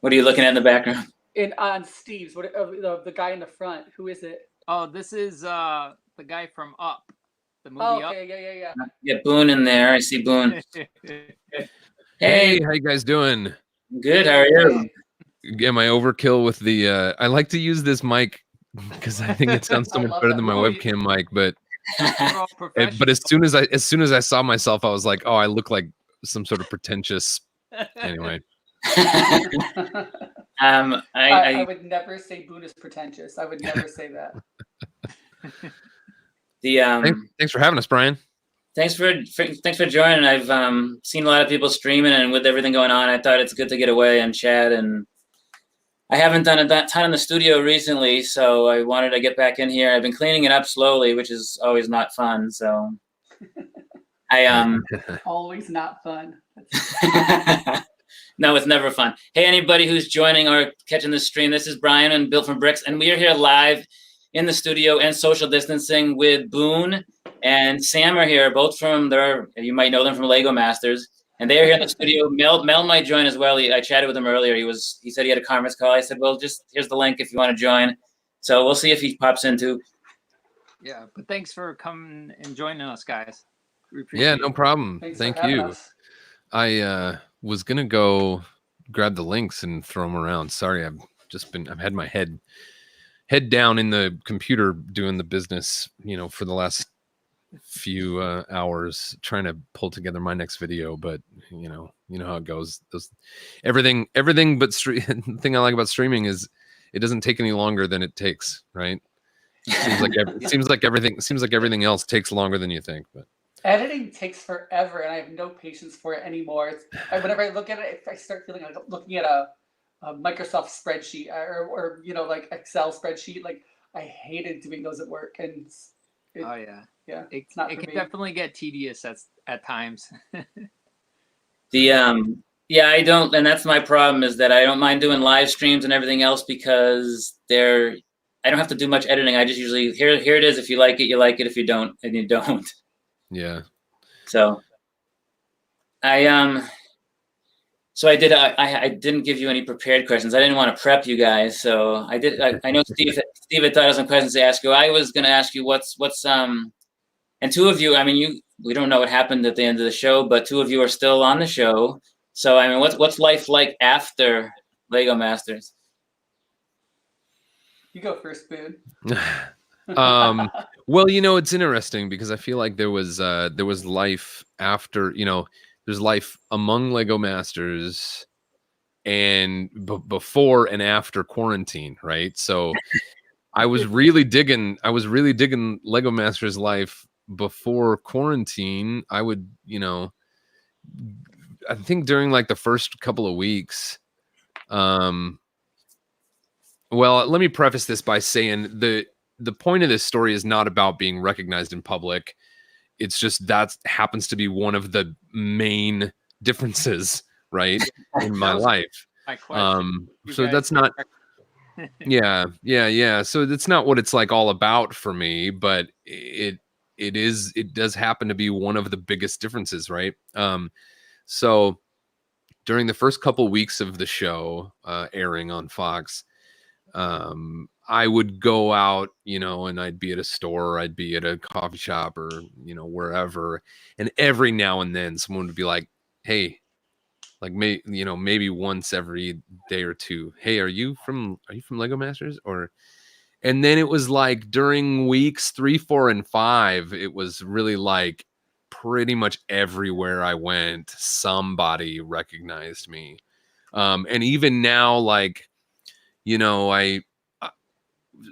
What are you looking at in the background? On Steve's, the guy in the front? Who is it? Oh, this is the guy from Up, the movie Oh, okay, yeah. Yeah, Boone in there. I see Boone. Up. Hey, how you guys doing? Good. How are you? Am I overkill with the? I like to use this mic because I think it sounds so much better than my webcam mic. But as soon as I saw myself, I was like, oh, I look like some sort of pretentious. Anyway. I would never say Boone is pretentious. I would never say that. Thanks for having us, Brian. Thanks for joining. I've seen a lot of people streaming, and with everything going on, I thought it's good to get away and chat. And I haven't done a ton in the studio recently, so I wanted to get back in here. I've been cleaning it up slowly, which is always not fun. So always not fun. No, it's never fun. Hey, anybody who's joining or catching this stream, this is Brian and Built from Bricks, and we are here live in the studio and social distancing with Boone and Sam are here, both from you might know them from LegoMasters, and they are here in the studio. Mel might join as well. I chatted with him earlier. He said he had a conference call. I said, well, just here's the link if you want to join. So we'll see if he pops in too. Yeah, but thanks for coming and joining us, guys. Yeah, no problem. Thank you. I was gonna go grab the links and throw them around. Sorry, I've had my head down in the computer doing the business, for the last few hours trying to pull together my next video. But you know how it goes. Everything but the thing I like about streaming is it doesn't take any longer than it takes, right? It seems like everything else takes longer than you think, but editing takes forever, and I have no patience for it anymore. Whenever I look at it, I start feeling like I'm looking at a Microsoft spreadsheet or like Excel spreadsheet. Like I hated doing those at work, and it can definitely get tedious at times. I don't, and that's my problem, is that I don't mind doing live streams and everything else because I don't have to do much editing. I just usually here it is. If you like it, you like it. If you don't, then you don't. Yeah. So I didn't give you any prepared questions. I didn't want to prep you guys, so I did. I know Steve had thought of some questions to ask you. I was going to ask you what's and two of you. I mean, we don't know what happened at the end of the show, but two of you are still on the show. So I mean, what's life like after LegoMasters? You go first, Boone. Well, it's interesting because I feel like there was life after, there's life among LegoMasters and before and after quarantine, right? So I was really digging LegoMasters life before quarantine. I would, I think during like the first couple of weeks, well, let me preface this by saying the point of this story is not about being recognized in public. It's just that happens to be one of the main differences, right, in my life. So that's not, yeah. So that's not what it's like all about for me, but it does happen to be one of the biggest differences, right? So during the first couple weeks of the show airing on Fox, I would go out, and I'd be at a store, I'd be at a coffee shop or, wherever. And every now and then someone would be like, hey, like maybe once every day or two. Hey, are you from LegoMasters? And then it was like during weeks 3, 4, and 5, it was really like pretty much everywhere I went, somebody recognized me. And even now, like,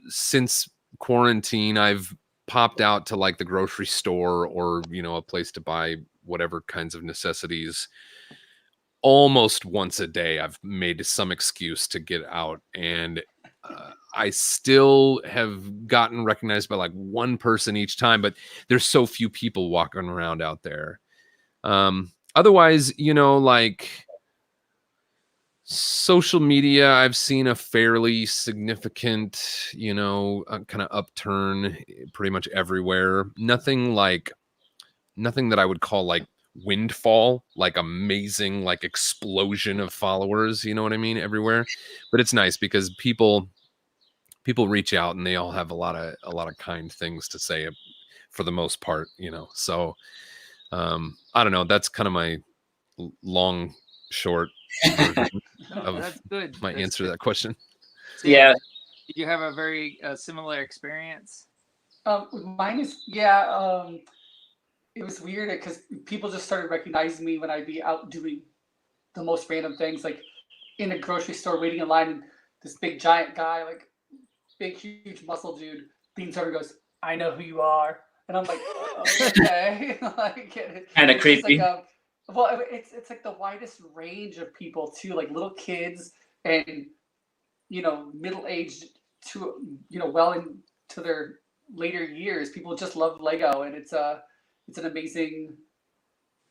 since quarantine, I've popped out to like the grocery store or, a place to buy whatever kinds of necessities almost once a day. I've made some excuse to get out, and I still have gotten recognized by like one person each time, but there's so few people walking around out there. Otherwise, like social media, I've seen a fairly significant, kind of upturn pretty much everywhere. Nothing that I would call like windfall, like amazing, like explosion of followers, you know what I mean, everywhere. But it's nice because people reach out and they all have a lot of kind things to say for the most part, you know. So I don't know, that's kind of my long short version No, of that's good. my That's answer to good. that question. Sam, Yeah. did you have a very similar experience? Mine is it was weird because people just started recognizing me when I'd be out doing the most random things, like in a grocery store waiting in line, and this big giant guy, like big huge muscle dude, leans over and goes, "I know who you are," and I'm like, okay, like Kind of it's just like creepy. well, it's like the widest range of people too, like little kids and middle aged to well into their later years. People just love Lego, and it's an amazing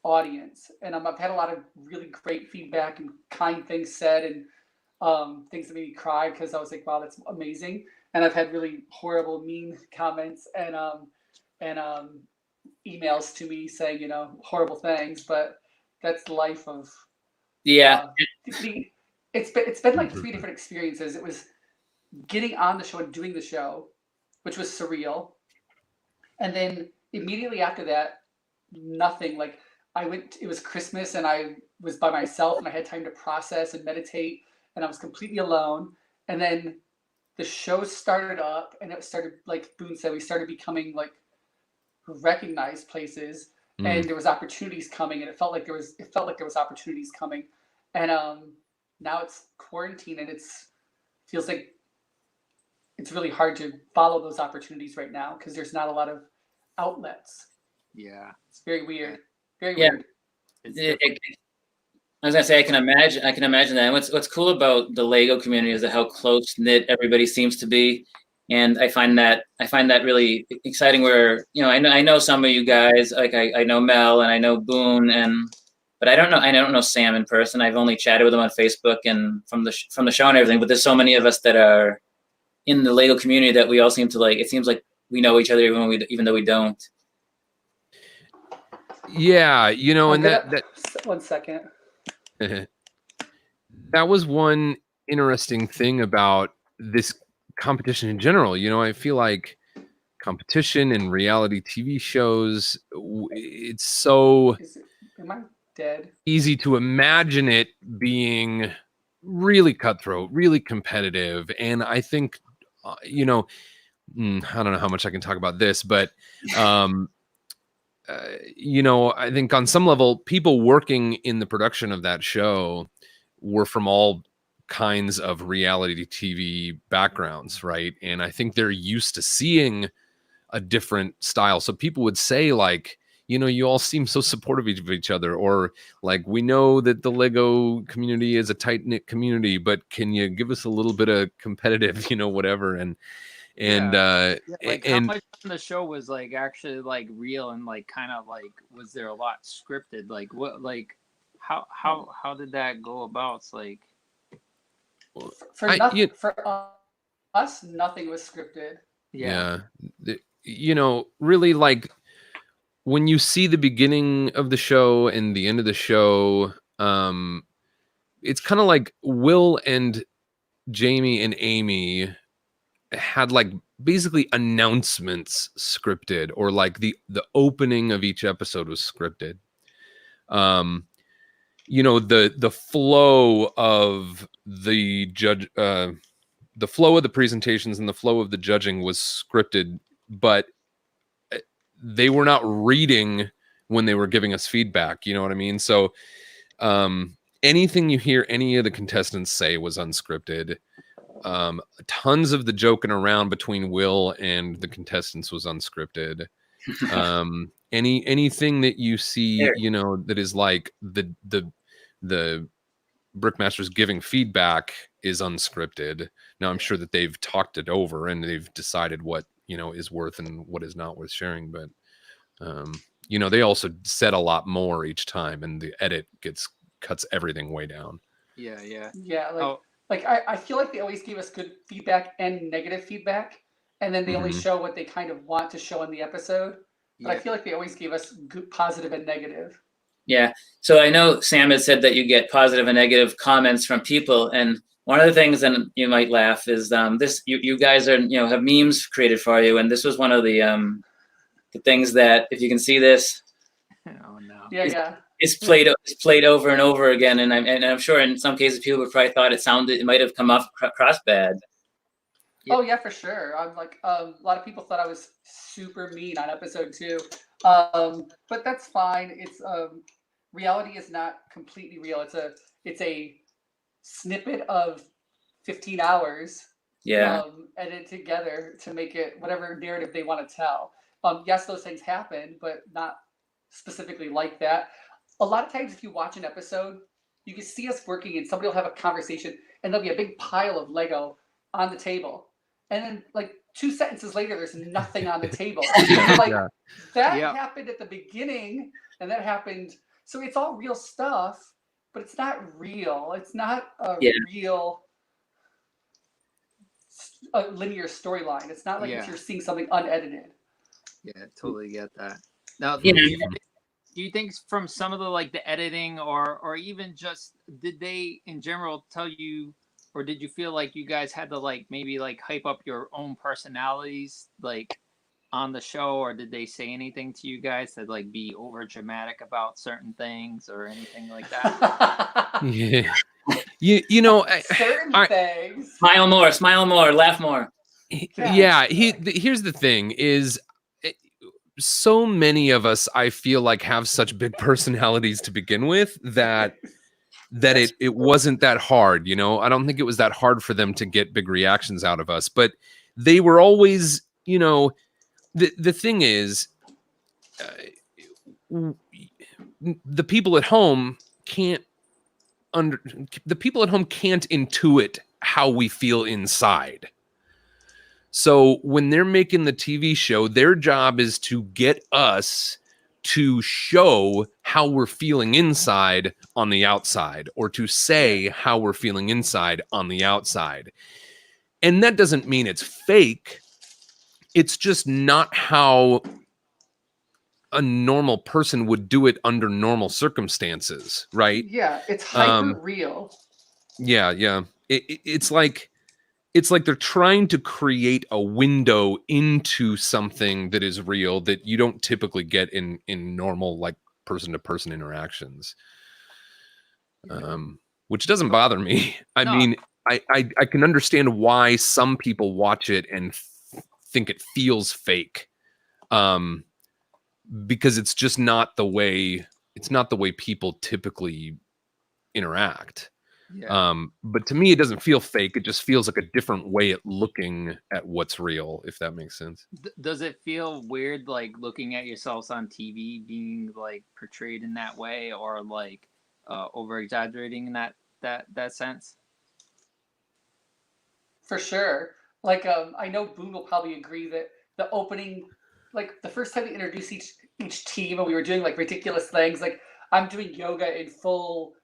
audience. And I've had a lot of really great feedback and kind things said, and things that made me cry because I was like, wow, that's amazing. And I've had really horrible, mean comments and emails to me saying horrible things, but that's the life of Yeah. it's been like three different experiences. It was getting on the show and doing the show, which was surreal. And then immediately after that, nothing. Like it was Christmas and I was by myself and I had time to process and meditate and I was completely alone. And then the show started up and it started, like Boone said, we started becoming like recognized places and there was opportunities coming and it felt like there was opportunities coming. And now it's quarantine and feels like it's really hard to follow those opportunities right now because there's not a lot of outlets. Yeah. It's very weird. Very Yeah. weird. I was gonna say I can imagine that. And what's cool about the Lego community is how close knit everybody seems to be, and I find that really exciting. Where I know some of you guys, like I know Mel and I know Boone, but I don't know Sam in person. I've only chatted with him on Facebook and from the show and everything. But there's so many of us that are in the Lego community that we all seem to like. It seems like we know each other even though we don't. Yeah, and that 1 second. that was one interesting thing about this competition in general. I feel like competition and reality TV shows, it's so Am I dead? easy to imagine it being really cutthroat, really competitive. And I think, I don't know how much I can talk about this, but, I think on some level, people working in the production of that show were from all kinds of reality TV backgrounds, right? And I think they're used to seeing a different style. So people would say like, you all seem so supportive of each other, or like, we know that the Lego community is a tight knit community, but can you give us a little bit of competitive, whatever. And Like how much on the show was like actually like real and like kind of like was there a lot scripted? Like what how did that go about? It's like For us, nothing was scripted. Yeah. Really, like when you see the beginning of the show and the end of the show, it's kind of like Will and Jamie and Amy had like basically announcements scripted, or like the opening of each episode was scripted. The flow of the judge, the flow of the presentations and the flow of the judging was scripted, but they were not reading when they were giving us feedback. You know what I mean? So anything you hear any of the contestants say was unscripted. Tons of the joking around between Will and the contestants was unscripted. Anything that you see, that is like the Brickmasters giving feedback is unscripted. Now I'm sure that they've talked it over and they've decided what is worth and what is not worth sharing, but they also said a lot more each time, and the edit cuts everything way down. Yeah. Like I feel like they always gave us good feedback and negative feedback, and then they only show what they kind of want to show in the episode. But I feel like they always gave us good, positive and negative. Yeah. So I know Sam had said that you get positive and negative comments from people, and one of the things, and you might laugh, is this: you guys are have memes created for you, and this was one of the things that, if you can see this, Oh no. Yeah. It's played over and over again, and I'm sure in some cases people would probably thought it might have come off cross bad. Oh yeah, for sure. I'm like, a lot of people thought I was super mean on episode 2, but that's fine. It's reality is not completely real. It's a snippet of 15 hours, Yeah. edited together to make it whatever narrative they want to tell. Yes, those things happen, but not specifically like that. A lot of times, if you watch an episode, you can see us working, and somebody will have a conversation, and there'll be a big pile of Lego on the table. And then, like 2 sentences later, there's nothing on the table. That happened at the beginning, and that happened. So it's all real stuff, but it's not real. It's not a real linear storyline. It's not like if you're seeing something unedited. Yeah, totally get that. Now, do you think from some of the editing or even just, did they in general tell you, or did you feel like you guys had to maybe hype up your own personalities on the show, or did they say anything to you guys to be over dramatic about certain things or anything like that? Yeah. Certain things. Smile more, laugh more. Yeah. Here's the thing is, so many of us, I feel like, have such big personalities to begin with that it wasn't that hard. I don't think it was that hard for them to get big reactions out of us, but they were always, the thing is, the people at home can't intuit how we feel inside. So when they're making the TV show, their job is to get us to show how we're feeling inside on the outside, or to say how we're feeling inside on the outside. And that doesn't mean it's fake. It's just not how a normal person would do it under normal circumstances, right? Yeah, it's hyper real. Yeah. It's like they're trying to create a window into something that is real that you don't typically get in normal person-to-person interactions, which doesn't bother me. I mean, I can understand why some people watch it and think it feels fake, because it's just not the way people typically interact. Yeah. But to me, it doesn't feel fake. It just feels like a different way at looking at what's real, if that makes sense. Does it feel weird, looking at yourselves on TV being portrayed in that way, or over exaggerating in that sense? For sure. I know Boone will probably agree that the opening, the first time we introduced each team, and we were doing ridiculous things, I'm doing yoga in full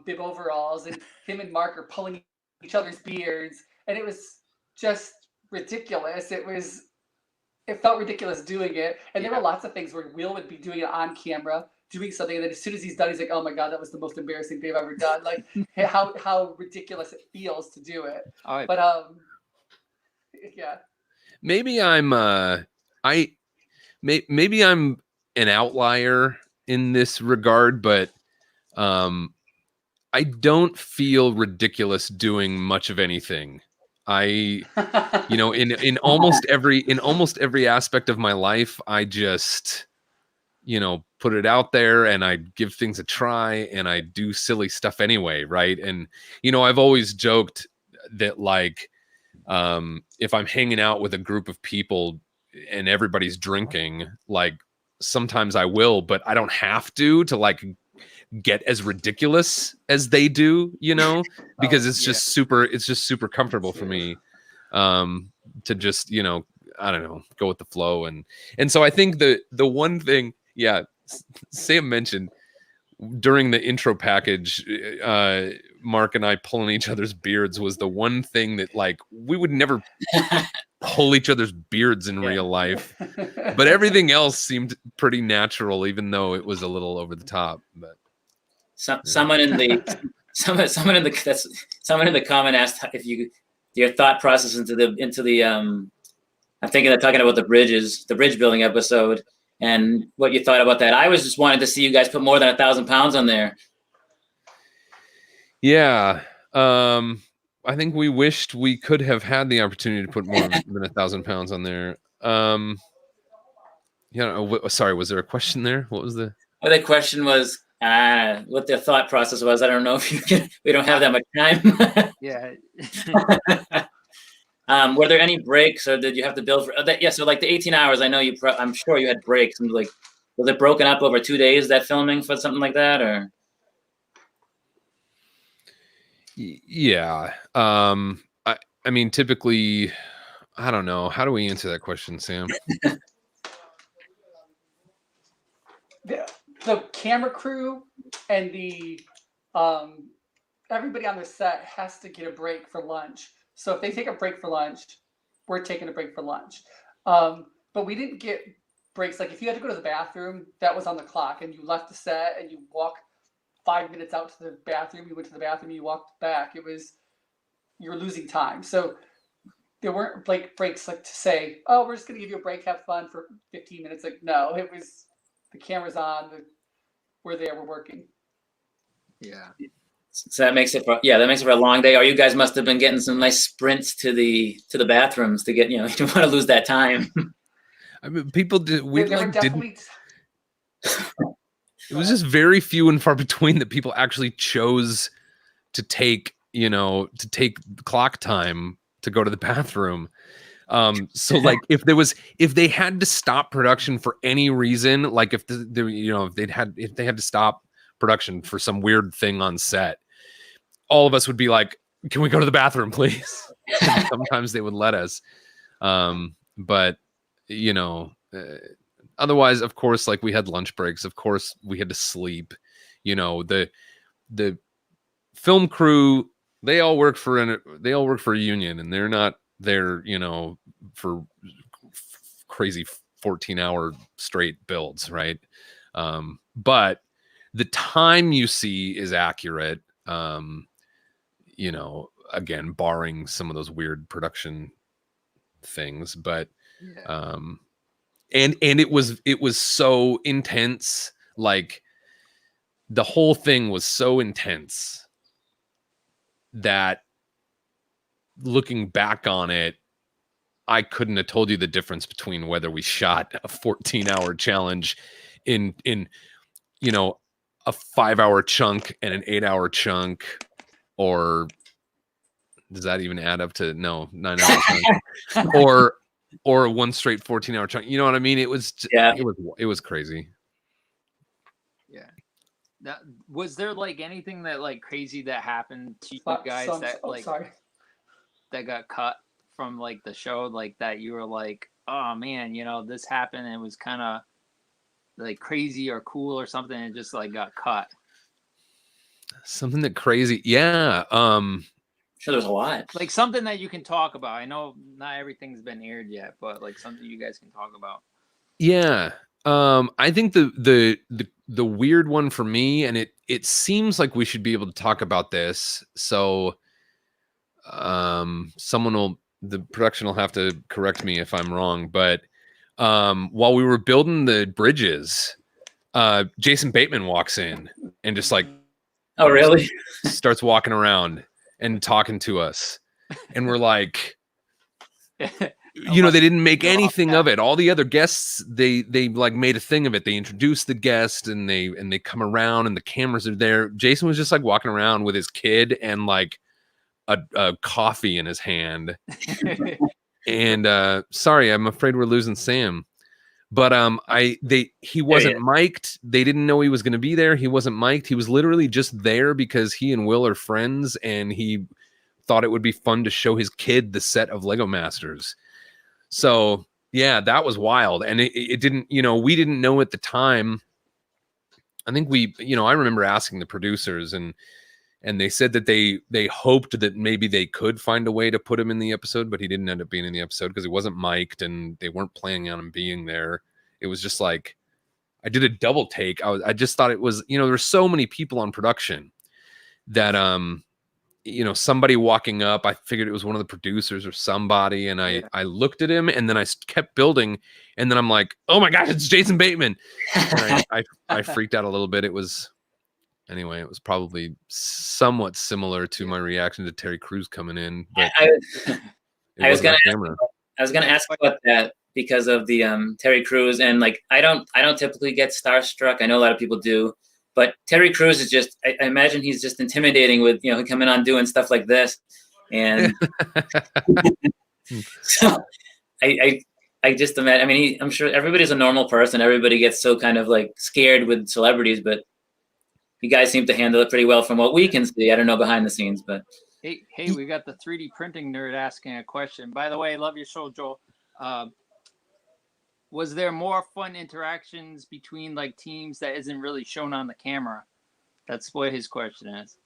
bib overalls, and him and Mark are pulling each other's beards, and it was just ridiculous. It felt ridiculous doing it, and there were lots of things where Will would be doing it on camera, doing something, and then as soon as he's done, he's like, "Oh my god, that was the most embarrassing thing I've ever done." How ridiculous it feels to do it. But yeah. Maybe I'm maybe I'm an outlier in this regard, but I don't feel ridiculous doing much of anything. In almost every aspect of my life, I just, put it out there, and I give things a try, and I do silly stuff anyway. Right. And, I've always joked that if I'm hanging out with a group of people and everybody's drinking, sometimes I will, but I don't have to get as ridiculous as they do, because it's just super comfortable for me to just, I don't know, go with the flow. And so I think the one thing, Sam mentioned during the intro package, Mark and I pulling each other's beards was the one thing that we would never pull each other's beards in real life. But everything else seemed pretty natural, even though it was a little over the top. But someone in the comment asked if your thought process into the I'm thinking of talking about the bridge building episode, and what you thought about that. I was just wanting to see you guys put more than 1,000 pounds on there. Yeah. I think we wished we could have had the opportunity to put more than 1,000 pounds on there. Sorry, was there a question there? What was the? Well, the question was what their thought process was. I don't know if you can. We don't have that much time. Yeah. Were there any breaks, or did you have to build for that? Yeah, so like the 18 hours, I know I'm sure you had breaks. And like, was it broken up over 2 days, that filming, for something like that, or? Yeah. I mean, typically, I don't know. How do we answer that question, Sam? The camera crew and the everybody on the set has to get a break for lunch. So if they take a break for lunch, we're taking a break for lunch. But we didn't get breaks. Like if you had to go to the bathroom, that was on the clock, and you left the set and you walk 5 minutes out to the bathroom, you went to the bathroom, you walked back. You're losing time. So there weren't like breaks like to say, oh, we're just gonna give you a break, have fun for 15 minutes. Like no, it was the camera's on, we're there, we're working. Yeah. So that makes it for a long day. Or you guys must have been getting some nice sprints to the bathrooms to get, you don't want to lose that time. I mean, people did. Definitely... It was just very few and far between that people actually chose to take clock time to go to the bathroom. So like if they had to stop production for any reason, like if they had to stop production for some weird thing on set, all of us would be like, can we go to the bathroom, please? Sometimes they would let us. But otherwise, of course, like we had lunch breaks. Of course, we had to sleep. The film crew, they all work for a union, and they're not there, for crazy 14-hour straight builds, right? But the time you see is accurate. Again, barring some of those weird production things, but and it was so intense. Like the whole thing was so intense that looking back on it, I couldn't have told you the difference between whether we shot a 14-hour challenge in a 5-hour chunk and an 8-hour chunk, or does that even add up to 9-hour chunk, or one straight 14-hour chunk? You know what I mean? It was it was crazy. Yeah. Now, was there like anything that like crazy that happened to you guys that got cut from like the show, like that you were like, oh man, this happened and it was kind of like crazy or cool or something, and it just like got cut? Something that crazy, yeah. Sure, there's a lot. Like something that you can talk about. I know not everything's been aired yet, but like something you guys can talk about. Yeah. I think the weird one for me, and it seems like we should be able to talk about this. So the production will have to correct me if I'm wrong, but while we were building the bridges, Jason Bateman walks in and just like, oh really? Starts walking around and talking to us, and we're like, they didn't make anything of it. All the other guests, they like made a thing of it. They introduced the guest, and they come around, and the cameras are there. Jason was just like walking around with his kid and like a coffee in his hand. And sorry, I'm afraid we're losing Sam. But he wasn't mic'd. They didn't know he was going to be there. He wasn't mic'd. He was literally just there because he and Will are friends, and he thought it would be fun to show his kid the set of LegoMasters. So yeah, that was wild. And it didn't, we didn't know at the time. I think I remember asking the producers, and And they said that they hoped that maybe they could find a way to put him in the episode, but he didn't end up being in the episode because he wasn't mic'd and they weren't planning on him being there. It was just like, I did a double take. I just thought it was, there's so many people on production that, somebody walking up, I figured it was one of the producers or somebody. And I looked at him and then I kept building. And then I'm like, oh my gosh, it's Jason Bateman. And I freaked out a little bit. It was probably somewhat similar to my reaction to Terry Crews coming in. But I was going to ask about that because of the Terry Crews, and like I don't typically get starstruck. I know a lot of people do, but Terry Crews is just I imagine he's just intimidating with coming on doing stuff like this, and so I just imagine. I mean, I'm sure everybody's a normal person. Everybody gets so kind of like scared with celebrities, but you guys seem to handle it pretty well from what we can see. I don't know behind the scenes, but hey, we got the 3D printing nerd asking a question. By the way, love your show, Joel. Was there more fun interactions between like teams that isn't really shown on the camera? That's what his question is.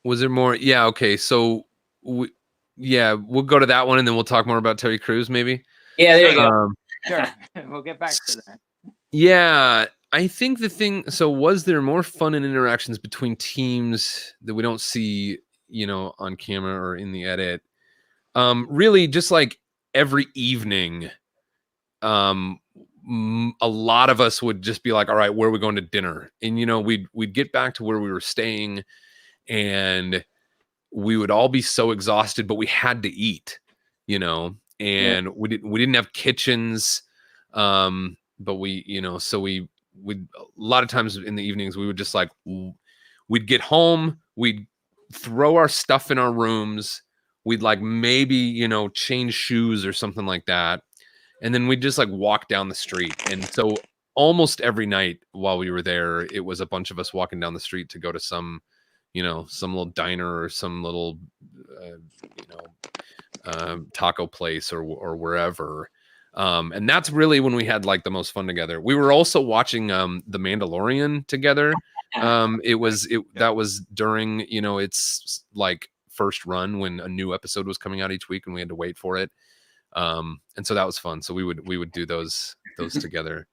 Was there more? Yeah. Okay. So we'll go to that one and then we'll talk more about Terry Crews maybe. Yeah, there you go. Sure. We'll get back to that. Yeah. I think was there more fun and interactions between teams that we don't see, on camera or in the edit? Really just like every evening, a lot of us would just be like, all right, where are we going to dinner? And, we'd get back to where we were staying and we would all be so exhausted, but we had to eat, and we didn't have kitchens. But we'd a lot of times in the evenings, we would just like, we'd get home, we'd throw our stuff in our rooms. We'd like maybe, change shoes or something like that. And then we'd just like walk down the street. And so almost every night while we were there, it was a bunch of us walking down the street to go to some little diner or some little, taco place or wherever. And that's really when we had like the most fun together. We were also watching The Mandalorian together. That was during, its like first run when a new episode was coming out each week and we had to wait for it. And so that was fun. So we would do those together.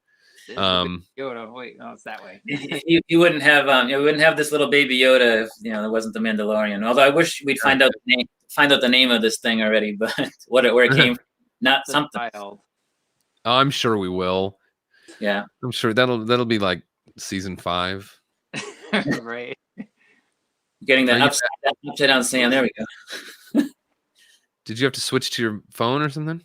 Yoda. Wait, no, it's that way. You wouldn't have this little baby Yoda if it wasn't the Mandalorian. Although I wish we'd find out the name of this thing already, but where it came from, not something. Child. I'm sure we will. Yeah, I'm sure that'll be like season 5. Right. Getting that upside down Sam. There we go. Did you have to switch to your phone or something?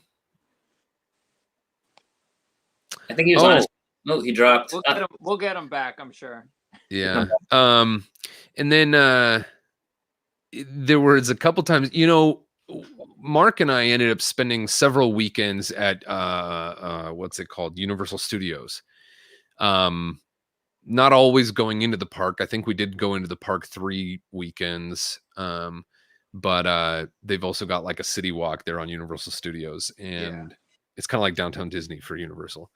I think he was on his. Oh, he dropped. We'll get him back, I'm sure. Yeah. And then there was a couple times, Mark and I ended up spending several weekends at what's it called? Universal Studios. Not always going into the park. I think we did go into the park 3 weekends. But they've also got like a city walk there on Universal Studios, and it's kind of like Downtown Disney for Universal.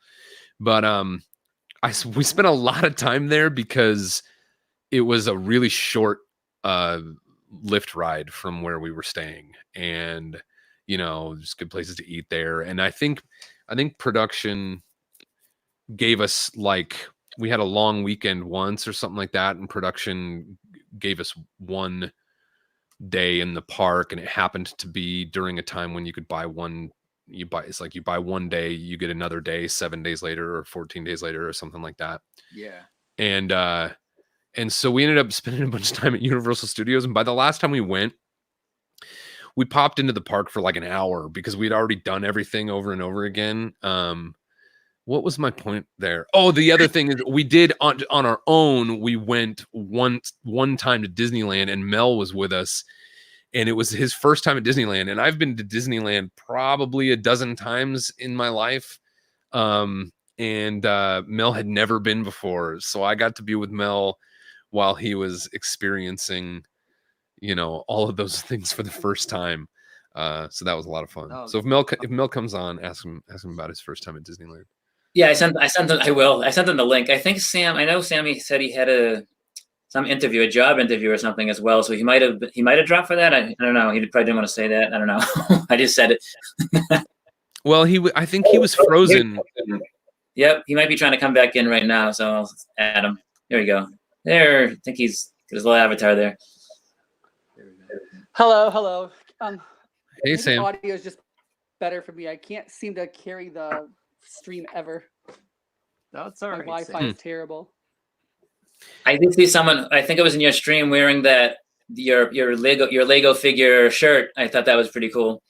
But we spent a lot of time there because it was a really short lift ride from where we were staying, and just good places to eat there. And I think production gave us like, we had a long weekend once or something like that, and production gave us one day in the park, and it happened to be during a time when you could buy one. You buy one day, you get another day 7 days later or 14 days later or something like that. Yeah. And so we ended up spending a bunch of time at Universal Studios. And by the last time we went, we popped into the park for like an hour because we'd already done everything over and over again. What was my point there? Oh, the other thing is we did on our own. We went one time to Disneyland, and Mel was with us. And it was his first time at Disneyland. And I've been to Disneyland probably a dozen times in my life. And Mel had never been before. So I got to be with Mel while he was experiencing, all of those things for the first time. So that was a lot of fun. So if Mel comes on, ask him about his first time at Disneyland. Yeah, I sent him. I will. I sent him the link. I think I know Sammy said he had some interview, a job interview or something as well. So he might have dropped for that. I don't know. He probably didn't want to say that. I don't know. I just said it. Well, I think he was frozen. Yep, he might be trying to come back in right now. So I'll add him. There we go. There, I think he's got his little avatar there. Hello. Hey, maybe Sam. Audio is just better for me. I can't seem to carry the stream ever. That's all My right. Wi-Fi Sam. is terrible. I did see someone. I think it was in your stream wearing that your Lego figure shirt. I thought that was pretty cool.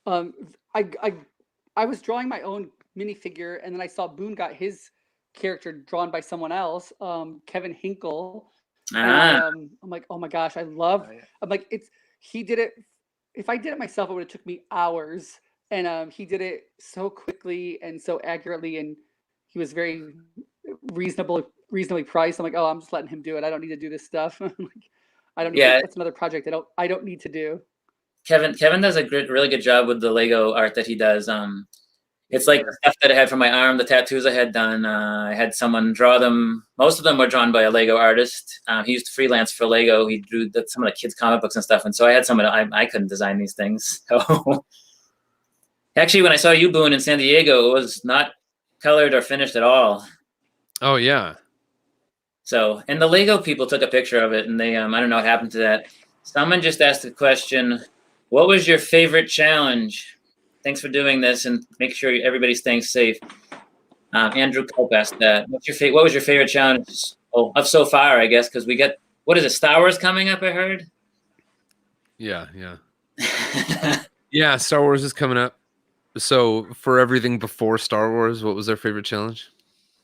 I was drawing my own minifigure, and then I saw Boone got his character drawn by someone else, Kevin Hinkle. And I'm like, oh my gosh, I love. Oh, yeah. I'm like, he did it. If I did it myself, it would have took me hours, and he did it so quickly and so accurately, and he was very reasonably priced. I'm like, oh, I'm just letting him do it. I don't need to do this stuff. Like, I don't need to, that's another project I don't need to do. Kevin does a really good job with the Lego art that he does. It's like the stuff that I had for my arm, the tattoos I had done. I had someone draw them. Most of them were drawn by a Lego artist. He used to freelance for Lego. He drew some of the kids' comic books and stuff. And so I had someone. I couldn't design these things. So actually, when I saw you, Boone, in San Diego, it was not colored or finished at all. Oh yeah. So, and the Lego people took a picture of it, and they I don't know what happened to that. Someone just asked a question. What was your favorite challenge? Thanks for doing this, and make sure everybody's staying safe. Andrew Cope asked that. What was your favorite challenge? Oh, of so far, I guess, because we got, what is it, Star Wars coming up, I heard? Yeah. Yeah, Star Wars is coming up. So for everything before Star Wars, what was their favorite challenge?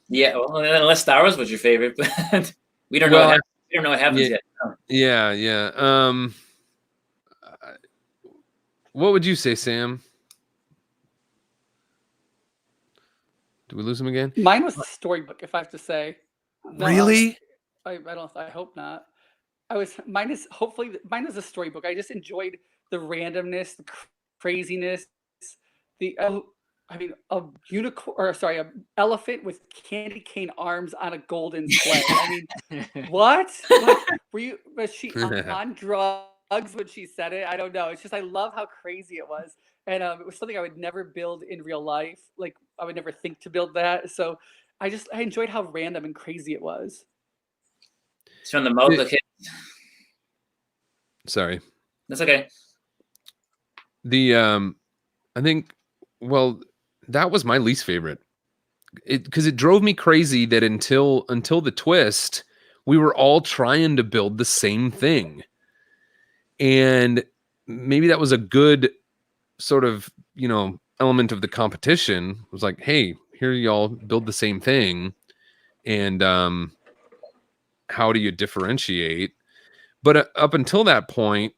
Yeah, well, unless Star Wars was your favorite, but we don't know. We don't know what happens yet. Oh. Yeah. What would you say, Sam? Did we lose him again? Mine was the storybook, if I have to say. No, Really? I hope not. Mine is a storybook. I just enjoyed the randomness, the craziness, a unicorn, or sorry, an elephant with candy cane arms on a golden sleigh. I mean, what? Like, was she on drugs when she said it? I don't know. It's just, I love how crazy it was. And it was something I would never build in real life. Like, I would never think to build that. So I enjoyed how random and crazy it was. It's from the mouth of kids. Sorry. That's okay. I think, well, that was my least favorite. Because it drove me crazy that until the twist, we were all trying to build the same thing. And maybe that was a good sort of, element of the competition. It was like, hey, here y'all build the same thing. And how do you differentiate? But up until that point,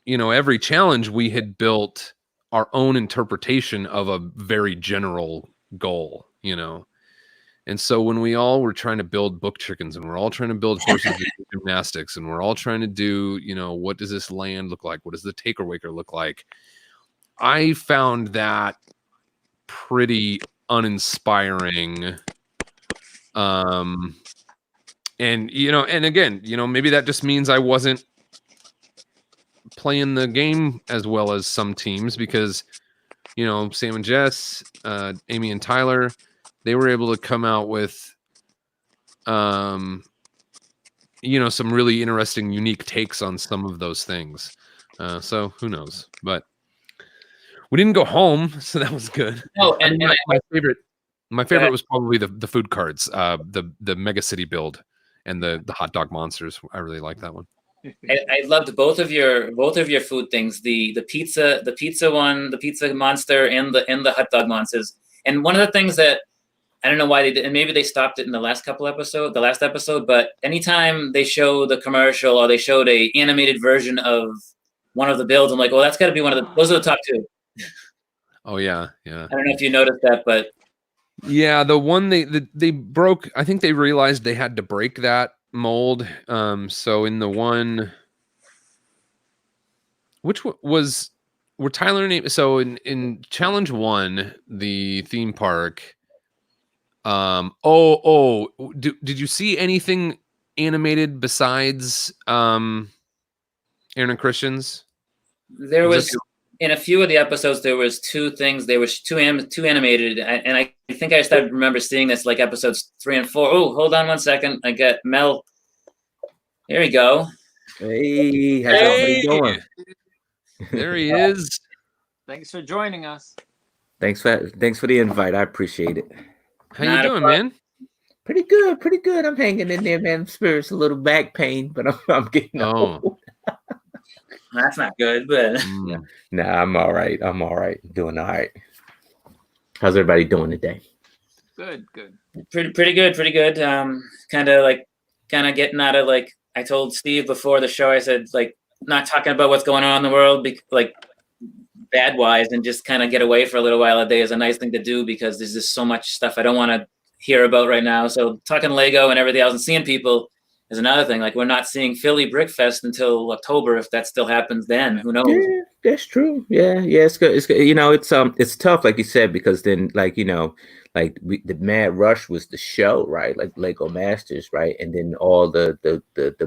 every challenge we had built our own interpretation of a very general goal, And so when we all were trying to build book chickens, and we're all trying to build horses and gymnastics, and we're all trying to do, what does this land look like? What does the taker waker look like? I found that pretty uninspiring. And again, maybe that just means I wasn't playing the game as well as some teams, because Sam and Jess, Amy and Tyler, they were able to come out with some really interesting, unique takes on some of those things. So who knows? But we didn't go home, so that was good. No, and my favorite was probably the food cards, the Mega City build, and the hot dog monsters. I really like that one. I loved both of your food things. The pizza one, the pizza monster, and the hot dog monsters. And one of the things that I don't know why they did, and maybe they stopped it in the last episode, but anytime they show the commercial or they showed a animated version of one of the builds, I'm like, well, that's got to be those are the top two. Oh yeah. I don't know if you noticed that, but yeah, the one they broke. I think they realized they had to break that mold. So in the one, which was were Tyler and Amy, so in challenge 1, the theme park, Did you see anything animated besides Aaron and Christian's? There was in a few of the episodes there was two things. There was two animated, and I think I started to remember seeing this like episodes 3 and 4. Oh, hold on one second. I got Mel. There we go. Hey, how's everybody doing? There he is. Thanks for joining us. Thanks for the invite. I appreciate it. How you doing, man? Pretty good. I'm hanging in there, man. Spirit's a little back pain, but I'm getting old. That's not good, but nah, I'm all right. Doing all right. How's everybody doing today? Good. Pretty good. Kind of getting out of like I told Steve before the show. I said like not talking about what's going on in the world, like bad wise, and just kind of get away for a little while a day is a nice thing to do because there's just so much stuff I don't want to hear about right now. So talking Lego and everything else and seeing people is another thing. Like we're not seeing Philly Brick Fest until October. If that still happens then, who knows? Yeah, that's true. Yeah, it's good. It's good. You know, it's tough, like you said, because then like, you know, like the Mad Rush was the show, right? Like LegoMasters, right? And then all the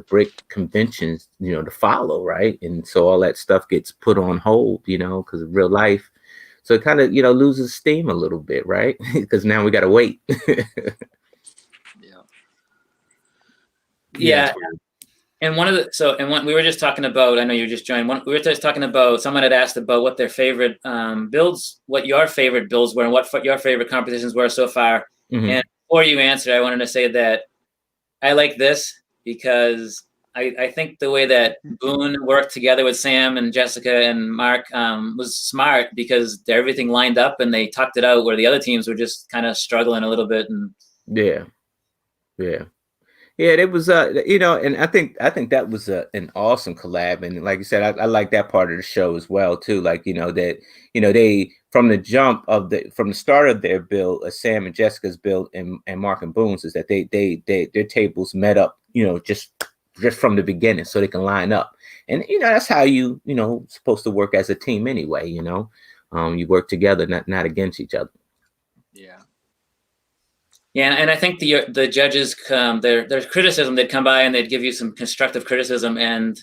brick conventions, you know, to follow, right? And so all that stuff gets put on hold, you know, because of real life. So it kind of, you know, loses steam a little bit, right? Because now we got to wait. Yeah. And we were just talking about, I know you just joined, we were just talking about, someone had asked about what their favorite builds, what your favorite builds were and what your favorite competitions were so far. Mm-hmm. And before you answer, I wanted to say that I like this because I think the way that Boone worked together with Sam and Jessica and Mark was smart because everything lined up and they tucked it out where the other teams were just kind of struggling a little bit. And Yeah, it was you know, and I think that was an awesome collab, and like you said, I like that part of the show as well too. Like, you know, that, you know, they from the start of their build, Sam and Jessica's build, and Mark and Boone's, is that their tables met up, you know, just from the beginning, so they can line up, and you know that's how you know supposed to work as a team anyway. You know, you work together, not against each other. Yeah, and I think the judges their criticism, they'd come by and they'd give you some constructive criticism, and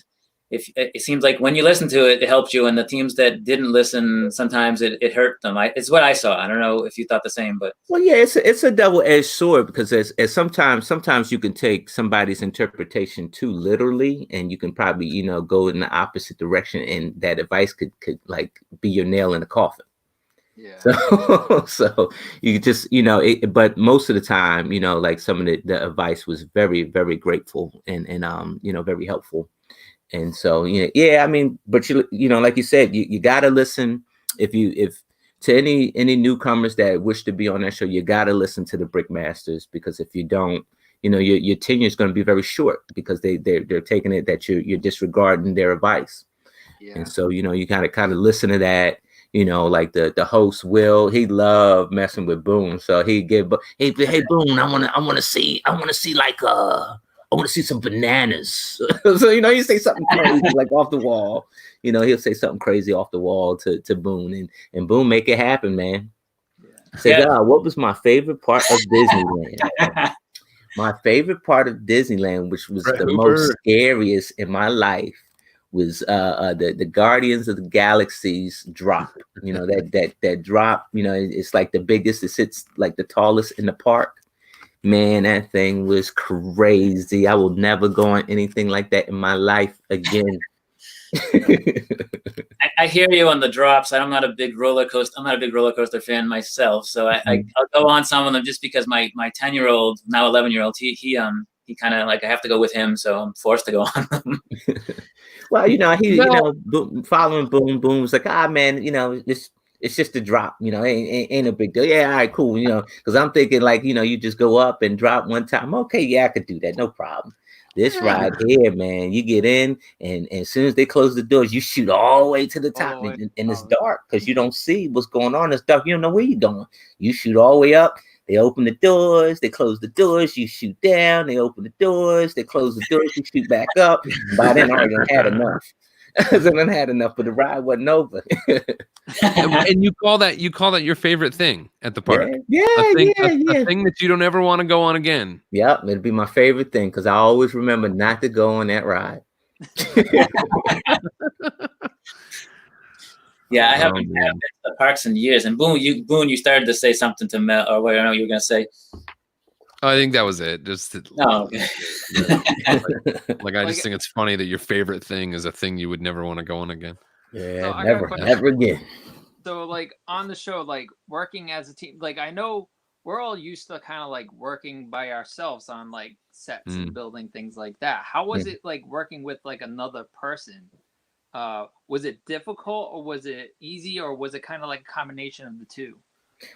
if it seems like when you listen to it, it helped you, and the teams that didn't listen, sometimes it hurt them. It's what I saw. I don't know if you thought the same, but well, yeah, it's a double-edged sword because as sometimes you can take somebody's interpretation too literally, and you can probably, you know, go in the opposite direction, and that advice could like be your nail in the coffin. Yeah. So you just, you know, but most of the time, you know, like some of the advice was very, very grateful and you know, very helpful. And so, you know, yeah, I mean, but you know, like you said, you gotta listen. If to any newcomers that wish to be on that show, you gotta listen to the Brickmasters, because if you don't, you know, your tenure is going to be very short because they're taking it that you're disregarding their advice. Yeah. And so, you know, you kind of listen to that. You know, like the host Will, he loved messing with Boone, so he give, hey Boone, I want to see like I want to see some bananas. So, you know, you say something crazy like off the wall. You know, he'll say something crazy off the wall to Boone, and Boone make it happen, man. Yeah. Say, God, what was my favorite part of Disneyland? My favorite part of Disneyland, which was the most scariest in my life, was the Guardians of the Galaxy's drop. You know, that drop, you know, it's like the biggest, it sits like the tallest in the park. Man, that thing was crazy. I will never go on anything like that in my life again. I hear you on the drops. I'm not a big roller coaster fan myself, so I'll go on some of them just because my 10-year-old, now 11-year-old, he kind of like, I have to go with him, so I'm forced to go on them. Well, you know, you know, following Boone was like, man, you know, it's just a drop, you know, ain't a big deal. Yeah, all right, cool, you know, because I'm thinking like, you know, you just go up and drop one time. Okay, yeah, I could do that, no problem. This ride here, man, you get in, and as soon as they close the doors, you shoot all the way to the top, and it's dark because you don't see what's going on. It's dark. You don't know where you're going. You shoot all the way up. They open the doors, they close the doors, you shoot down, they open the doors, they close the doors, you shoot back up. By then I already had enough. I had enough, but the ride wasn't over. And you call that your favorite thing at the park. Yeah, A thing that you don't ever want to go on again. Yep, it'd be my favorite thing because I always remember not to go on that ride. Yeah, I haven't been to the parks in years. And Boone, you started to say something to Mel, or what I know you were gonna say. I think that was it. Just Okay. like I just think it's funny that your favorite thing is a thing you would never want to go on again. Yeah, So never again. So like on the show, like working as a team, like I know we're all used to kind of like working by ourselves on like sets and building things like that. How was it like working with like another person? Was it difficult or was it easy or was it kind of like a combination of the two?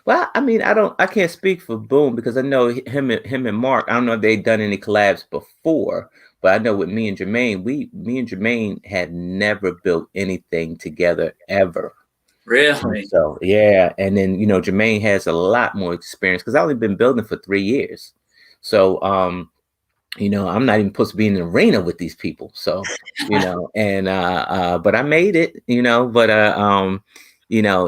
Well, I mean, I can't speak for Boone because I know him and Mark. I don't know if they've done any collabs before, but I know with me and Jermaine had never built anything together ever. Really? So yeah, and then Jermaine has a lot more experience because I've only been building for 3 years. So I'm not even supposed to be in the arena with these people. So and but I made it,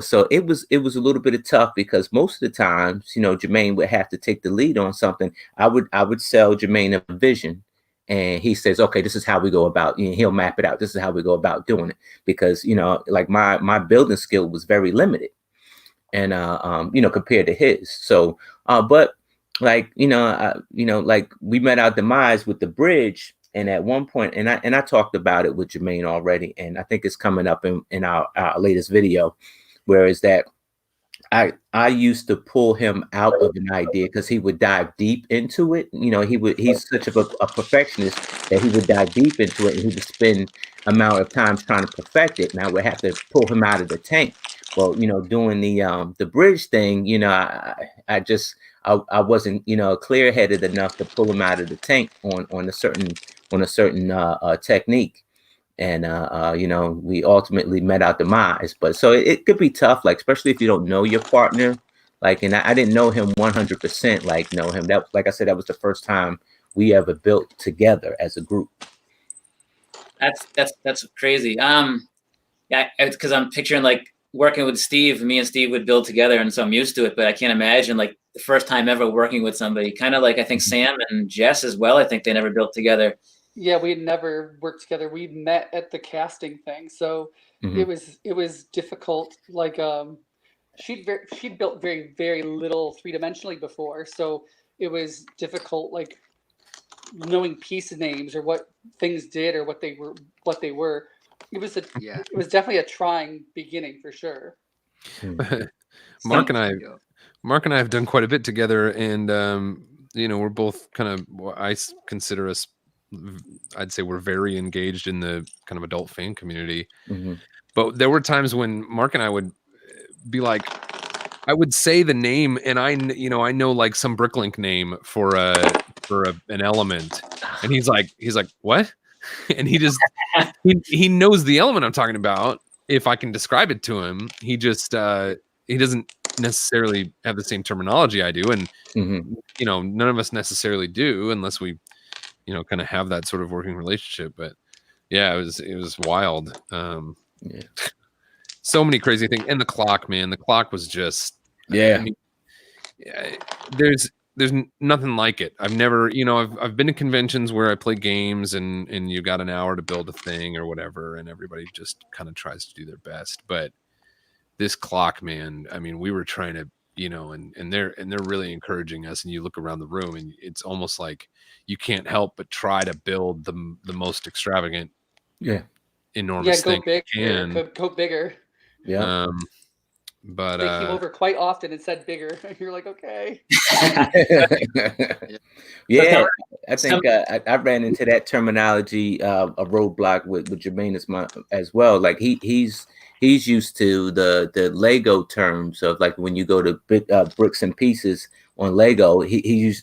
so it was a little bit of tough because most of the times, Jermaine would have to take the lead on something. I would sell Jermaine a vision, and he says, okay, this is how we go about, he'll map it out. This is how we go about doing it because, like my building skill was very limited and, compared to his. So, but like, like we met our demise with the bridge. And at one point, and I talked about it with Jermaine already, and I think it's coming up in our latest video, where is that I used to pull him out of an idea because he would dive deep into it. He's such a perfectionist that he would dive deep into it and he would spend amount of time trying to perfect it. And I would have to pull him out of the tank. Well, doing the bridge thing, I wasn't, clear-headed enough to pull him out of the tank on a certain technique. And we ultimately met our demise. But so it could be tough, like especially if you don't know your partner. Like, and I didn't know him 100%. Like, know him. That, like I said, that was the first time we ever built together as a group. That's crazy. Yeah, because I'm picturing like working with Steve. Me and Steve would build together, and so I'm used to it. But I can't imagine like the first time ever working with somebody. Kind of like I think Sam and Jess as well. I think they never built together. Yeah, we had never worked together. We met at the casting thing, so it was difficult. Like she'd built very, very little 3-dimensionally before, so it was difficult, like knowing piece names or what things did or what they were. It was definitely a trying beginning for sure. Mark and I have done quite a bit together, and we're both kind of, I consider us, I'd say we're very engaged in the kind of adult fan community. But there were times when Mark and I would be like, I would say the name, and I know like some Bricklink name for an element, and he's like, what? And he just he knows the element I'm talking about. If I can describe it to him, he just he doesn't necessarily have the same terminology I do, and none of us necessarily do unless we kind of have that sort of working relationship. But yeah, it was wild. So many crazy things. And the clock, man, the clock was just, I mean, there's nothing like it. I've never, I've been to conventions where I play games and you got an hour to build a thing or whatever, and everybody just kind of tries to do their best. But this clock, man, I mean, we were trying to, and they're really encouraging us, and you look around the room and it's almost like you can't help but try to build the most extravagant, enormous thing go big, you can. go bigger. Yeah. But they came over quite often and said bigger. You're like, okay. Yeah, I think I ran into that terminology, a roadblock with Jermaine as well. Like he's used to the Lego terms of like when you go to bricks and pieces on Lego, he's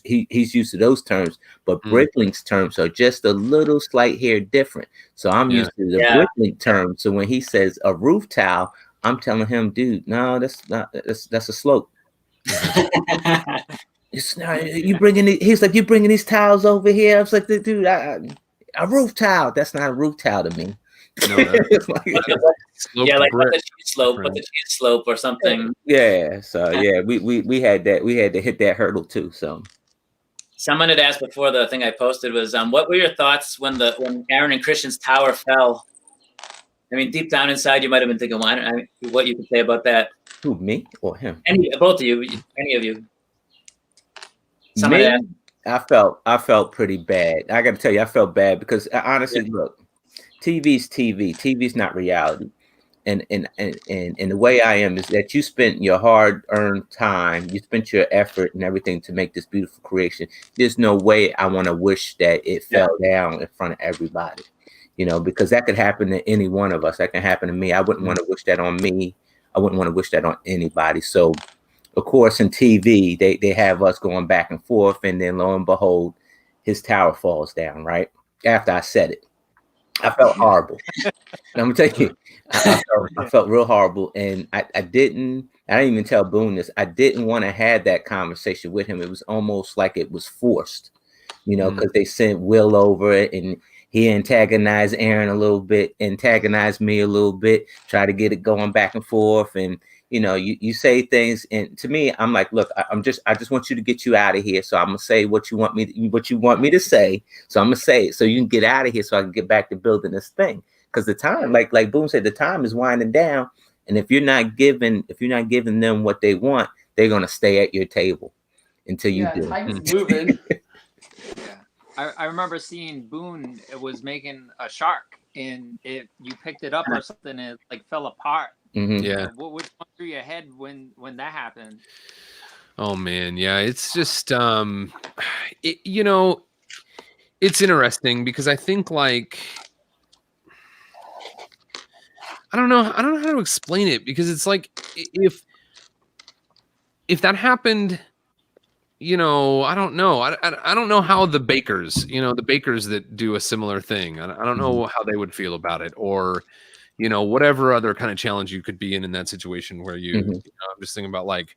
used to those terms, but Bricklink's terms are just a little slight hair different. So I'm used to the Bricklink term. So when he says a roof tile, I'm telling him, dude, no, that's a slope. It's not, you bringing he's like, you bringing these tiles over here. I was like, dude, a roof tile. That's not a roof tile to me. No, that's What the- sloped yeah, like what brick. the cheese slope, what friend. the cheese slope or something. Yeah, so yeah, we had that. We had to hit that hurdle too. So Someone had asked before the thing I posted was, what were your thoughts when Aaron and Christian's tower fell? I mean, deep down inside, you might have been thinking, well, what you could say about that. who, me or him? Both of you, any of you. Someone Me, asked. I felt pretty bad. I got to tell you, I felt bad because honestly, look, TV's TV. TV's not reality. And the way I am is that you spent your hard-earned time, you spent your effort and everything to make this beautiful creation. There's no way I want to wish that it fell down in front of everybody, you know, because that could happen to any one of us. That can happen to me. I wouldn't want to wish that on me. I wouldn't want to wish that on anybody. So, of course, in TV, they have us going back and forth, and then lo and behold, his tower falls down right after I said it. I felt horrible. I'm gonna tell you, I felt real horrible, and I didn't even tell Boone this. I didn't want to have that conversation with him. It was almost like it was forced, you know, because they sent Will over it, and he antagonized Aaron a little bit, antagonized me a little bit, try to get it going back and forth, and you know, you say things, and to me, I'm like, look, I just want you to get you out of here, so I'm gonna say what you want me to say, so I'm gonna say it, so you can get out of here, so I can get back to building this thing. Because the time, like Boone said, the time is winding down, and if you're not giving them what they want, they're gonna stay at your table until you do. Time is moving. I remember seeing Boone was making a shark, and you picked it up or something, and it like fell apart. Yeah. What went through your head when that happened? Oh man, yeah, it's just you know, it's interesting because I think like I don't know how to explain it, because it's like if that happened, you know, I don't know. I don't know how the bakers, you know, the bakers that do a similar thing, I don't know how they would feel about it, or you know, whatever other kind of challenge you could be in that situation where you know, I'm just thinking about like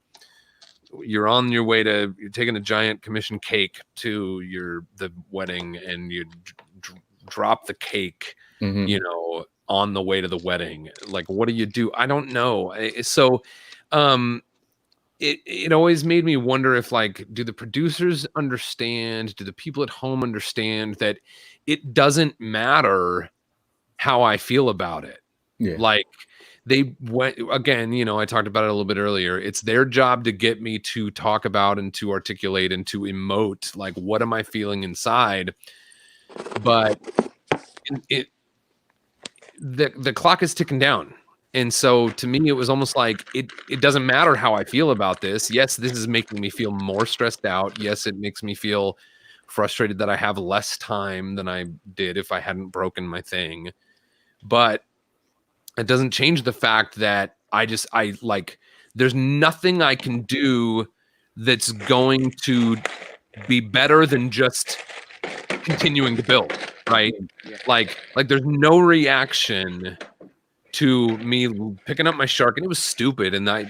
you're on your way to, you're taking a giant commission cake to the wedding, and you drop the cake, you know, on the way to the wedding. Like, what do? I don't know. So, it always made me wonder if, like, do the producers understand? Do the people at home understand that it doesn't matter how I feel about it? Yeah. Like, they went again, you know, I talked about it a little bit earlier. It's their job to get me to talk about and to articulate and to emote, like, what am I feeling inside? But the clock is ticking down. And so to me, it was almost like it doesn't matter how I feel about this. Yes, this is making me feel more stressed out. Yes, it makes me feel frustrated that I have less time than I did if I hadn't broken my thing. But it doesn't change the fact that I like, there's nothing I can do that's going to be better than just continuing to build, right? Like there's no reaction to me picking up my shark, and it was stupid, and I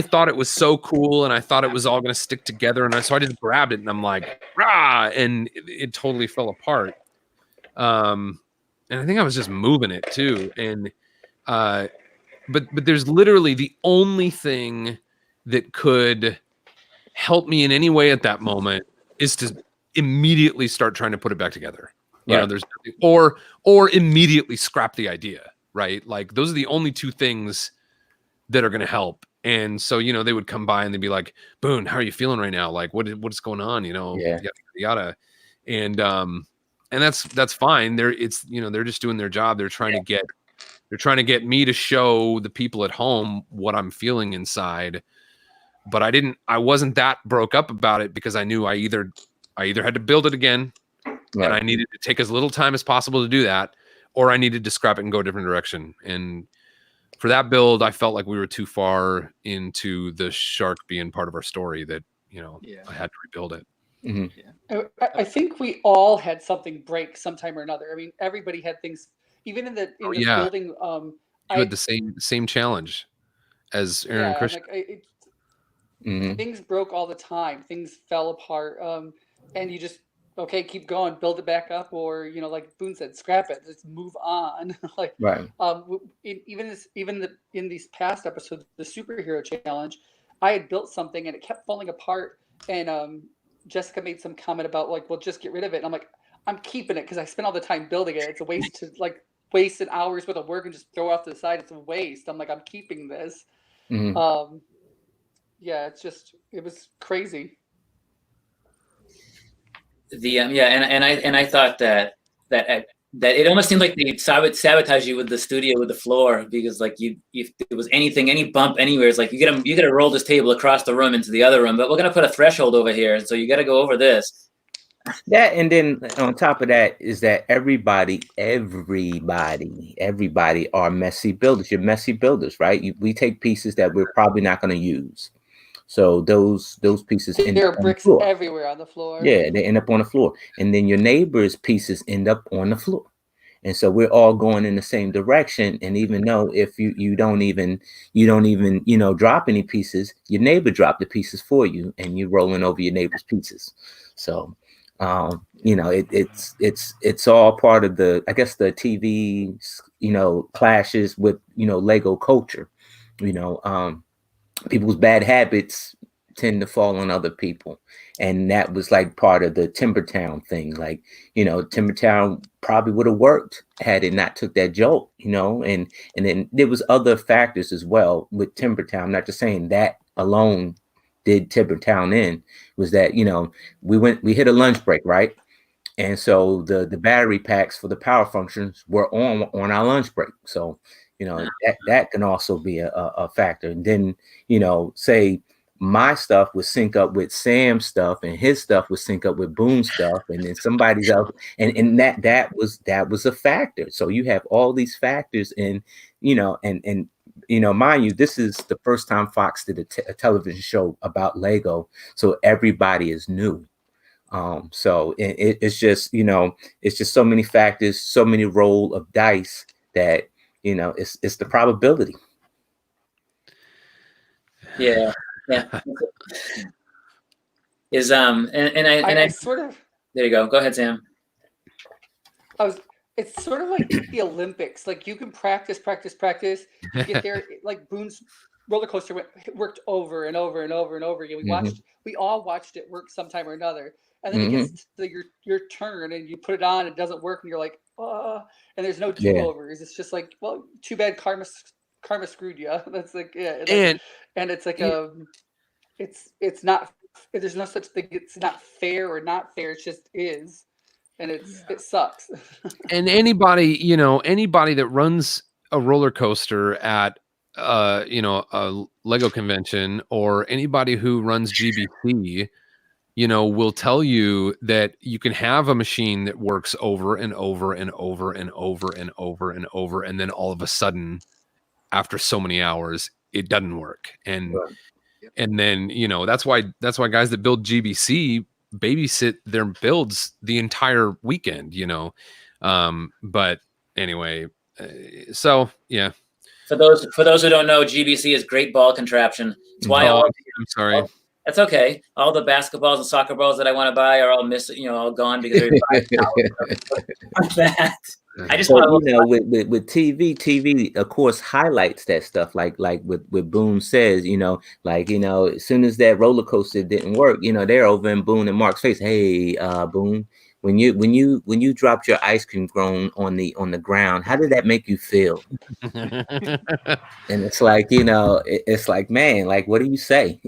thought it was so cool, and I thought it was all going to stick together, and so I just grabbed it, and I'm like, rah, and it totally fell apart. And I think I was just moving it too, and but there's literally the only thing that could help me in any way at that moment is to immediately start trying to put it back together. You know, there's or immediately scrap the idea, right? Like, those are the only two things that are going to help. And so, you know, they would come by and they'd be like, Boone, how are you feeling right now? Like, what's going on? You know, yada, yada. And that's fine. They're just doing their job. They're trying to get me to show the people at home what I'm feeling inside. But I wasn't that broke up about it, because I knew I either had to build it again, and I needed to take as little time as possible to do that, or I needed to scrap it and go a different direction. And for that build, I felt like we were too far into the shark being part of our story that, you know, I had to rebuild it. I think we all had something break sometime or another. I mean, everybody had things, even in the building. You had the same challenge as Aaron and Christian. Things broke all the time. Things fell apart, and you just okay, keep going, build it back up, or like Boone said, scrap it, let's move on. Like, Right. in these past episodes, the superhero challenge, I had built something and it kept falling apart, and Jessica made some comment about like, well, just get rid of it. And I'm like, I'm keeping it because I spent all the time building it. It's a waste to like waste an hour's worth of work and just throw it off to the side. It's a waste. I'm like, I'm keeping this. Mhm. Yeah, it was crazy. I thought that it almost seemed like they sabotage you with the studio, with the floor, because like if there was any bump anywhere, it's like you gotta roll this table across the room into the other room, but we're gonna put a threshold over here, so you gotta go over this. That, and then on top of that is that everybody are messy builders. You're messy builders, right? We take pieces that we're probably not going to use, so those pieces end There up are on the bricks floor. everywhere on the floor. Yeah, they end up on the floor, and then your neighbor's pieces end up on the floor. And so we're all going in the same direction. And even though if you don't even drop any pieces, your neighbor dropped the pieces for you, and you're rolling over your neighbor's pieces. So it's all part of the, I guess, the TV clashes with Lego culture. People's bad habits tend to fall on other people, and that was like part of the Timbertown thing. Like, Timbertown probably would have worked had it not took that jolt, and then there was other factors as well with Timbertown. I'm not just saying that alone did Timbertown in, was that we hit a lunch break, right? And so the battery packs for the power functions were on our lunch break. So that can also be a factor. And then say my stuff would sync up with Sam's stuff, and his stuff would sync up with Boone's stuff, and then somebody's else, and that was a factor. So you have all these factors, and mind you, this is the first time Fox did a television show about Lego, so everybody is new. So it's just it's just so many factors, so many roll of dice that it's the probability. Yeah. Is I sort of. There you go. Go ahead, Sam. It's sort of like the Olympics. Like, you can practice. You get there, like Boone's roller coaster worked over and over and over and over again. We all watched it work sometime or another. And then it gets to your turn, and you put it on, it doesn't work, and you're like, and there's no do-overs. It's just like, well, too bad karma screwed you. That's like, and it's like it's not, there's no such thing. It's not fair or not fair. It just is. And it sucks. And anybody that runs a roller coaster at a Lego convention, or anybody who runs GBC, will tell you that you can have a machine that works over and over and over and over and over and over, and then all of a sudden, after so many hours, it doesn't work. And then that's why guys that build GBC babysit their builds the entire weekend. But anyway, so yeah. For those who don't know, GBC is Great Ball Contraption. It's why I'm sorry. That's okay. All the basketballs and soccer balls that I want to buy are all all gone because they're that. I just want with TV, of course, highlights that stuff. Like with Boone says, as soon as that roller coaster didn't work, they're over in Boone and Mark's face. Hey, Boone, when you dropped your ice cream cone on the ground, how did that make you feel? And it's like, it's like, man, like, what do you say?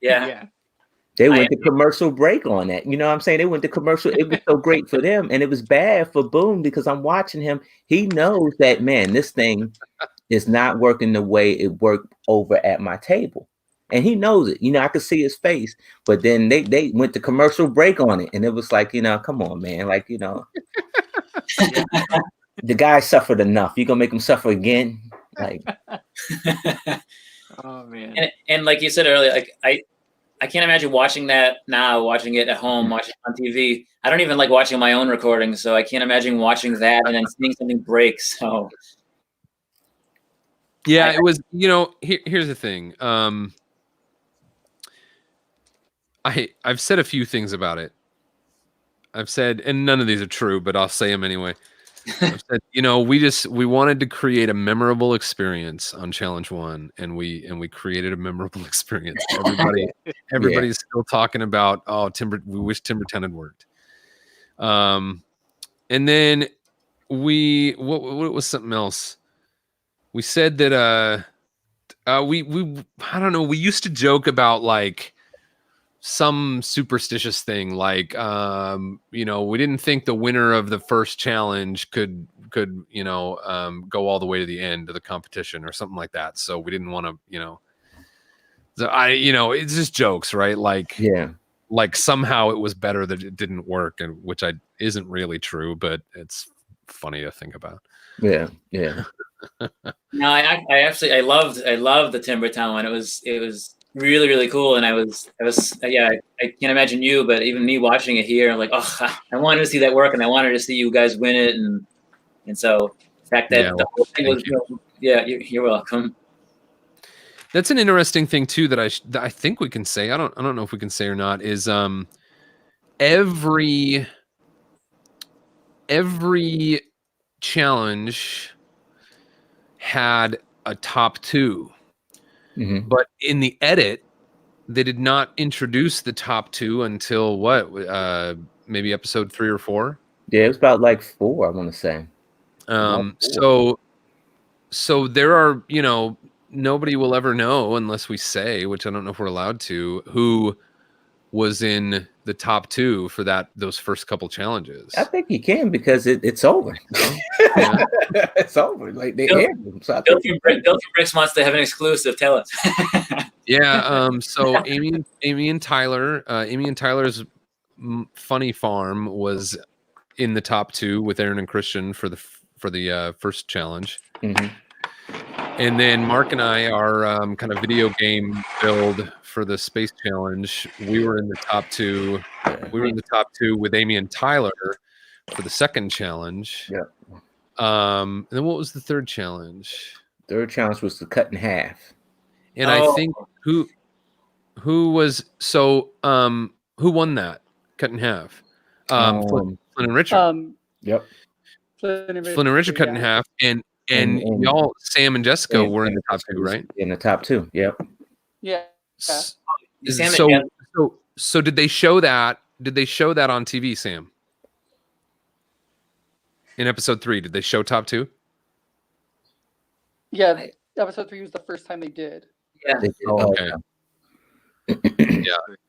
Yeah. They went to commercial break on that. You know what I'm saying? They went to commercial. It was so great for them. And it was bad for Boone, because I'm watching him. He knows that, man, this thing is not working the way it worked over at my table. And he knows it. I could see his face. But then they went to commercial break on it. And it was like, come on, man. Like, the guy suffered enough. You gonna make him suffer again? Like, oh man. And like you said earlier, like I can't imagine watching that now, watching it at home, watching it on TV. I don't even like watching my own recordings, so I can't imagine watching that and then seeing something break. So yeah, it was, here's the thing. I've said a few things about it. I've said, and none of these are true, but I'll say them anyway. I've said, we wanted to create a memorable experience on challenge 1, and we created a memorable experience. Everybody's still talking about, we wish Timbertown had worked. And then what was something else? We said that we I don't know, we used to joke about like some superstitious thing, like we didn't think the winner of the first challenge could go all the way to the end of the competition or something like that, so we didn't want to it's just jokes, right? Like somehow it was better that it didn't work, and which isn't really true, but it's funny to think about. Yeah. No, I loved the Timbertown one. It was really, really cool, and I can't imagine you, but even me watching it here, I'm like, I wanted to see that work, and I wanted to see you guys win it, and so the fact that the whole thing was, you're welcome. That's an interesting thing too that I think we can say. I don't know if we can say or not. Is every challenge had a top 2, but in the edit they did not introduce the top 2 until maybe episode 3 or 4. Yeah, it was about like 4, I want to say. So there are, nobody will ever know unless we say, which I don't know if we're allowed to, who was in the top 2 for those first couple challenges. I think you can, because it's over. Yeah. It's over. Like they aired them. So BuiltfromBricks wants to have an exclusive. Tell us. Yeah. So Amy and Tyler's Funny Farm was in the top 2 with Aaron and Christian for the first challenge. And then Mark and I, our kind of video game build for the space challenge, we were in the top 2. We were in the top 2 with Amy and Tyler for the second challenge. Yeah. And then what was the third challenge? Third challenge was to cut in half. And I think who was who won that cut in half? Flynn and Richard. Yep. Flynn and Richard cut in half, and y'all, Sam and Jessica, were in the top 2, right? In the top 2. Yep. Yeah. So did they show that? Did they show that on TV, Sam? In episode 3, did they show top 2? Yeah, episode 3 was the first time they did. Yeah. Okay.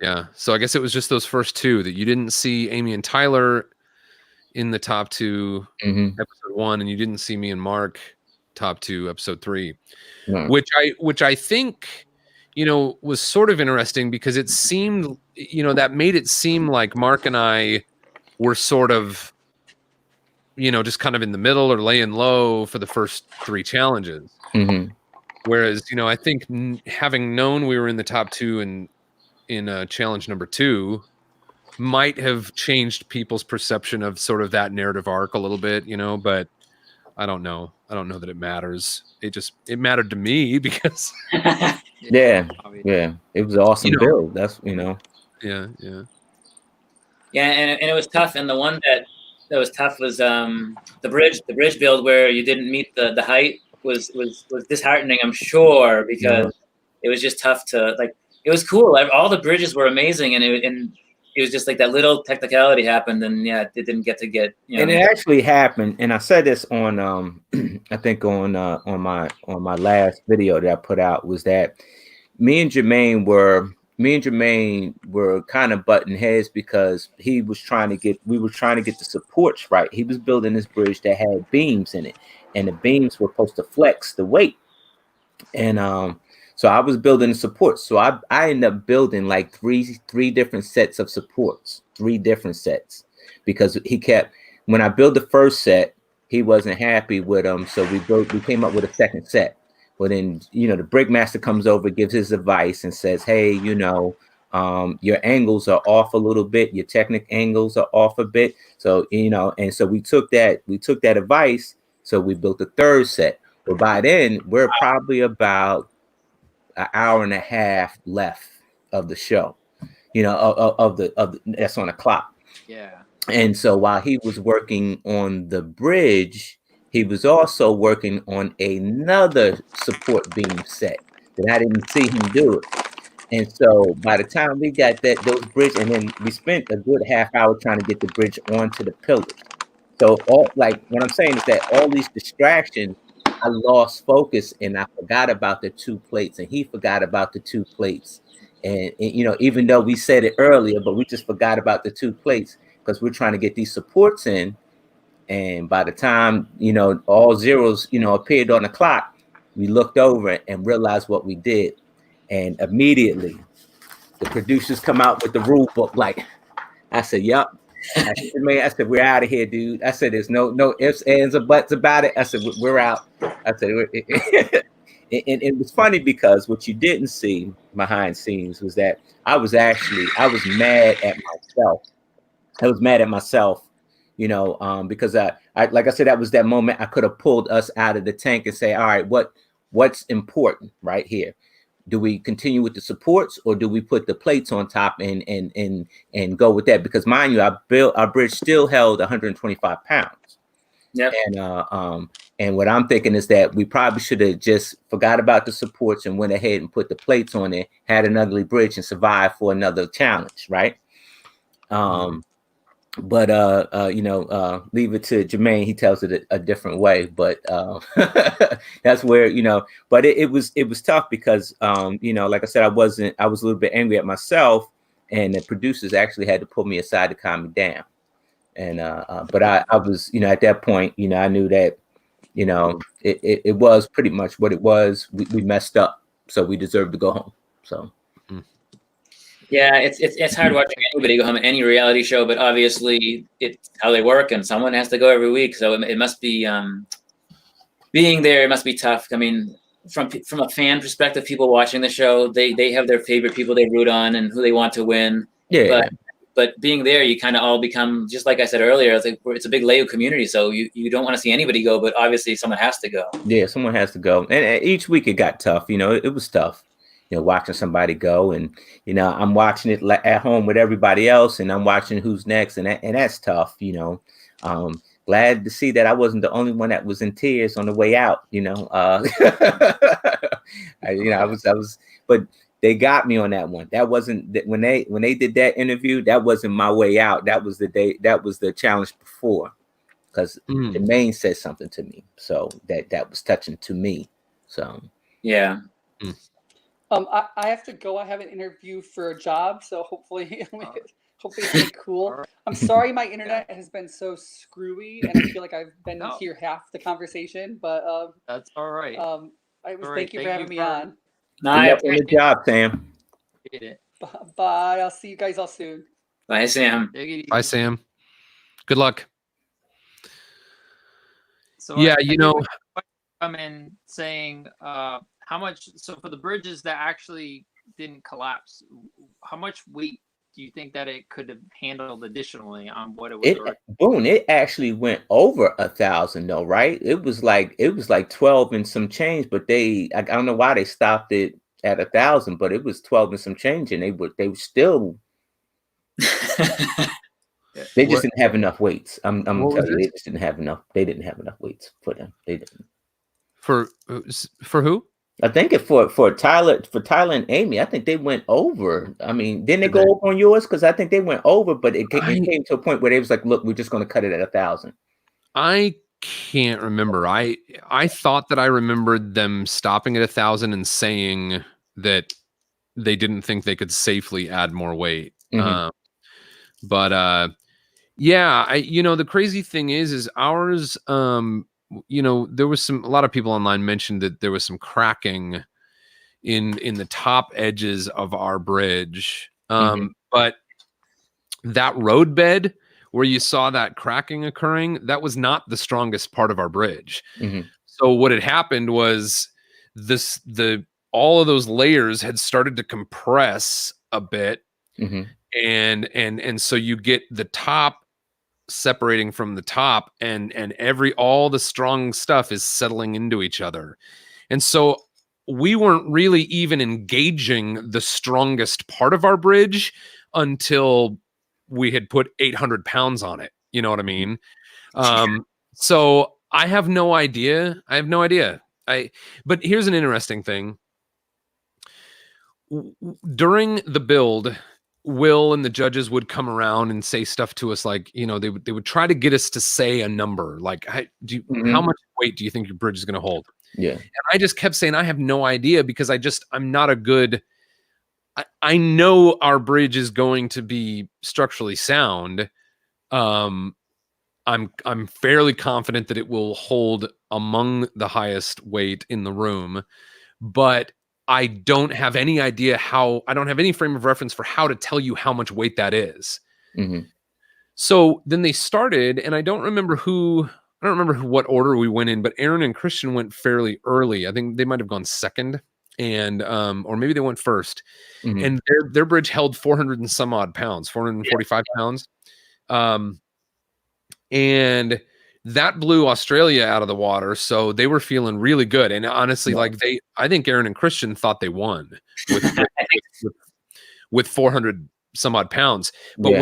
Yeah. So I guess it was just those first 2 that you didn't see Amy and Tyler in the top 2, episode 1, and you didn't see me and Mark top 2, episode 3, which I think was sort of interesting, because it seemed that made it seem like Mark and I were sort of just kind of in the middle or laying low for the first 3 challenges. Whereas I think having known we were in the top 2 in challenge number 2 might have changed people's perception of sort of that narrative arc a little bit, but I don't know that it matters. It mattered to me because yeah, it was an awesome build. That's yeah, and it was tough. And the one that was tough was the bridge build, where you didn't meet the height was disheartening, I'm sure, because it was just tough to, like, it was cool. All the bridges were amazing, and it was just like that little technicality happened, and it didn't get. And it actually happened. And I said this on I think on my last video that I put out, was that me and Jermaine were kind of butting heads, because we were trying to get the supports right. He was building this bridge that had beams in it, and the beams were supposed to flex the weight. And so I was building the supports. So I ended up building like three different sets of supports, 3 different sets, because when I built the first set, he wasn't happy with them. So we came up with a second set. But then, the brick master comes over, gives his advice, and says, hey, your angles are off a little bit. Your technic angles are off a bit. So, and so we took that advice. So we built a third set. But by then, we're probably about an hour and a half left of the show, of the that's on the clock. Yeah. And so while he was working on the bridge, he was also working on another support beam set that I didn't see him do it. And so by the time we got those bridge, and then we spent a good half hour trying to get the bridge onto the pillars. So all, like what I'm saying is that all these distractions, I lost focus and I forgot about the 2 plates, and he forgot about the 2 plates. And you know, even though we said it earlier, but we just forgot about the 2 plates because we're trying to get these supports in. And by the time, you know, all zeros, you know, appeared on the clock, we looked over and realized what we did. And immediately the producers come out with the rule book. Like, I said, yup. I said, man, I said, we're out of here, dude. I said, there's no ifs, ands, or buts about it. I said, we're out. I said, and it was funny because what you didn't see behind scenes was that I was mad at myself. I was mad at myself, you know, because I like I said, that was that moment I could have pulled us out of the tank and say, all right, what's important right here? Do we continue with the supports, or do we put the plates on top and go with that? Because mind you, our bridge still held 125 pounds. Yep. And what I'm thinking is that we probably should have just forgot about the supports and went ahead and put the plates on it, had an ugly bridge, and survived for another challenge, right? But you know, leave it to Jermaine. He tells it a different way, but that's where, you know, but it was tough because you know, like I said, I was a little bit angry at myself, and the producers actually had to pull me aside to calm me down. And but I was, you know, at that point, you know, I knew that, you know, it was pretty much what it was. We messed up, so we deserved to go home. So. Yeah, it's hard watching anybody go home, any reality show, but obviously it's how they work, and someone has to go every week. So it must be being there. It must be tough. I mean, from a fan perspective, people watching the show, they have their favorite people they root on and who they want to win. Yeah. But being there, you kind of all become, just like I said earlier, it's a big Lego community. So you don't want to see anybody go, but obviously someone has to go. Yeah, someone has to go. And each week it got tough. You know, it was tough. You know, watching somebody go, and you know, I'm watching it at home with everybody else, and I'm watching who's next, and that's tough. You know, glad to see that I wasn't the only one that was in tears on the way out. You know, you know, I was, but they got me on that one. That wasn't when they did that interview. That wasn't my way out. That was the day. That was the challenge before, because Jermaine said something to me, so that was touching to me. So yeah. I have to go. I have an interview for a job, so hopefully it's been cool. Right. I'm sorry my internet has been so screwy, and I feel like I've been here half the conversation, but that's all right. Thank you for having me on. Good job, Sam. Bye. I'll see you guys all soon. Bye, Sam. Bye, Sam. Good luck. So yeah, you know, come in saying how much, so for the bridges that actually didn't collapse, how much weight do you think that it could have handled additionally on what it was? Boone, it actually went over 1,000 though, right? It was like 12 and some change, but I don't know why they stopped it at 1,000, but it was 12 and some change, and they were still they just didn't have enough weights. I'm telling you, they just didn't have enough. They didn't have enough weights for them. They didn't. For who? I think for Tyler and Amy, I think they went over. I mean, didn't they go over on yours? Because I think they went over, but it came to a point where they was like, "Look, we're just going to cut it at 1,000." I can't remember. I thought that I remembered them stopping at 1,000 and saying that they didn't think they could safely add more weight. But yeah, you know, the crazy thing is ours. You know, there was a lot of people online mentioned that there was some cracking in the top edges of our bridge. But that road bed where you saw that cracking occurring, that was not the strongest part of our bridge. So what had happened was all of those layers had started to compress a bit. And so you get the top separating from the top, and all the strong stuff is settling into each other. And so we weren't really even engaging the strongest part of our bridge until we had put 800 pounds on it. You know what I mean? So I have no idea. But here's an interesting thing. During the build, Will and the judges would come around and say stuff to us like, you know, they would try to get us to say a number, like, how much weight do you think your bridge is going to hold? Yeah. And I just kept saying, I have no idea, because I'm not a good, I know our bridge is going to be structurally sound. I'm fairly confident that it will hold among the highest weight in the room, but I don't have any idea I don't have any frame of reference for how to tell you how much weight that is. So then they started, and I don't remember what order we went in, but Aaron and Christian went fairly early. I think they might have gone second, and or maybe they went first. And their bridge held 400 and some odd pounds, 445 pounds. And that blew Australia out of the water, so they were feeling really good. And honestly, I think Aaron and Christian thought they won with 400 some odd pounds. But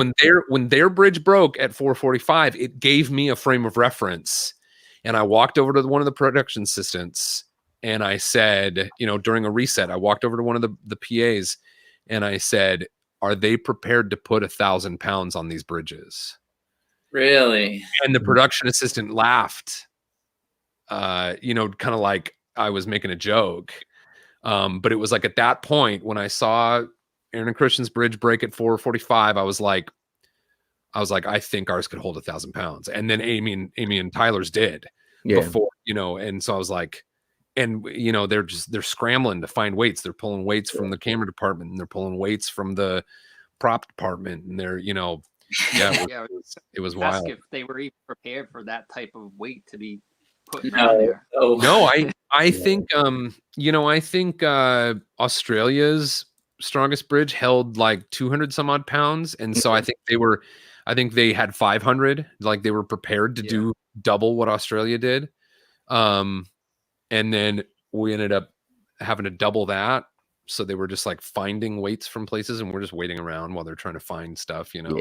when their bridge broke at 445, it gave me a frame of reference. And I walked over to one of the production assistants, and I said, you know, during a reset, I walked over to one of the PAs, and I said, "Are they prepared to put 1,000 pounds on these bridges?" Really? And the production assistant laughed, you know, kind of like I was making a joke. But it was like at that point when I saw Aaron and Christian's bridge break at 445, I was like, I think ours could hold 1,000 pounds. And then Amy and Tyler's did before, you know, and so I was like, and you know, they're scrambling to find weights. They're pulling weights from the camera department, and they're pulling weights from the prop department, and they're, you know, it was wild. If they were even prepared for that type of weight to be put on there. No, I think you know, I think Australia's strongest bridge held like 200 some odd pounds, and so I think they had 500. Like they were prepared to do double what Australia did, and then we ended up having to double that. So they were just like finding weights from places, and we're just waiting around while they're trying to find stuff, you know.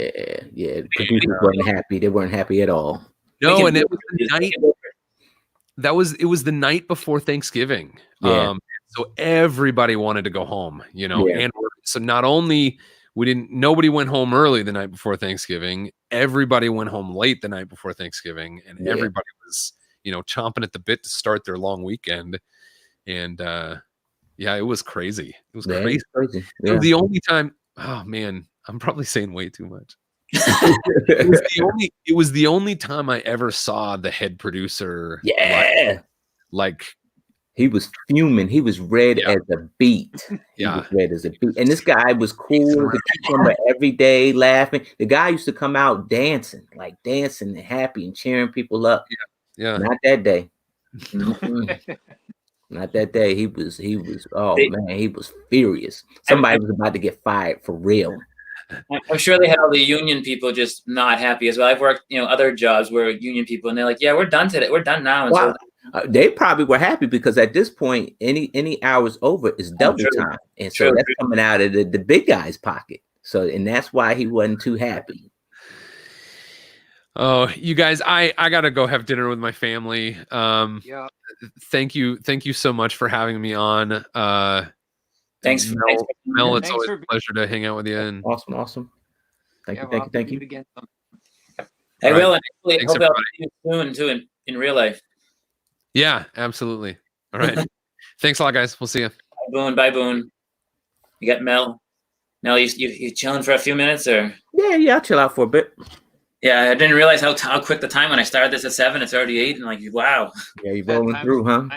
Yeah. Producers weren't happy. They weren't happy at all. No, and it was the night. It was the night before Thanksgiving. Yeah. So everybody wanted to go home, you know. And so not only nobody went home early the night before Thanksgiving, everybody went home late the night before Thanksgiving, and everybody was, you know, chomping at the bit to start their long weekend. And yeah, it was crazy. It was crazy. It was the only time. Oh man, I'm probably saying way too much. It was the only time I ever saw the head producer. Like he was fuming. He was red as a beet. He was red as a beet. And this guy was cool. The camera every day laughing. The guy used to come out dancing and happy and cheering people up. Not that day. Not that day. He was man, he was furious. Somebody was about to get fired for real. I'm sure they had all the union people just not happy as well. I've worked, you know, other jobs where union people, and they're like, yeah, we're done today. We're done now. And so they probably were happy because at this point, any hours over is double time. And so that's coming out of the big guy's pocket. So, and that's why he wasn't too happy. Oh, you guys, I gotta go have dinner with my family. Thank you so much for having me on. Thanks, Mel. It's always a pleasure to hang out with you. And awesome. Thank you. Again. Hey, Will, and hopefully I'll see you soon too in real life. Yeah, absolutely. All right. Thanks a lot, guys. We'll see you. Bye, Boone. You got Mel. Mel, you chilling for a few minutes, or? Yeah, I'll chill out for a bit. Yeah, I didn't realize how quick the time when I started this at 7, it's already 8, and like, wow. Yeah, you're rolling through, huh?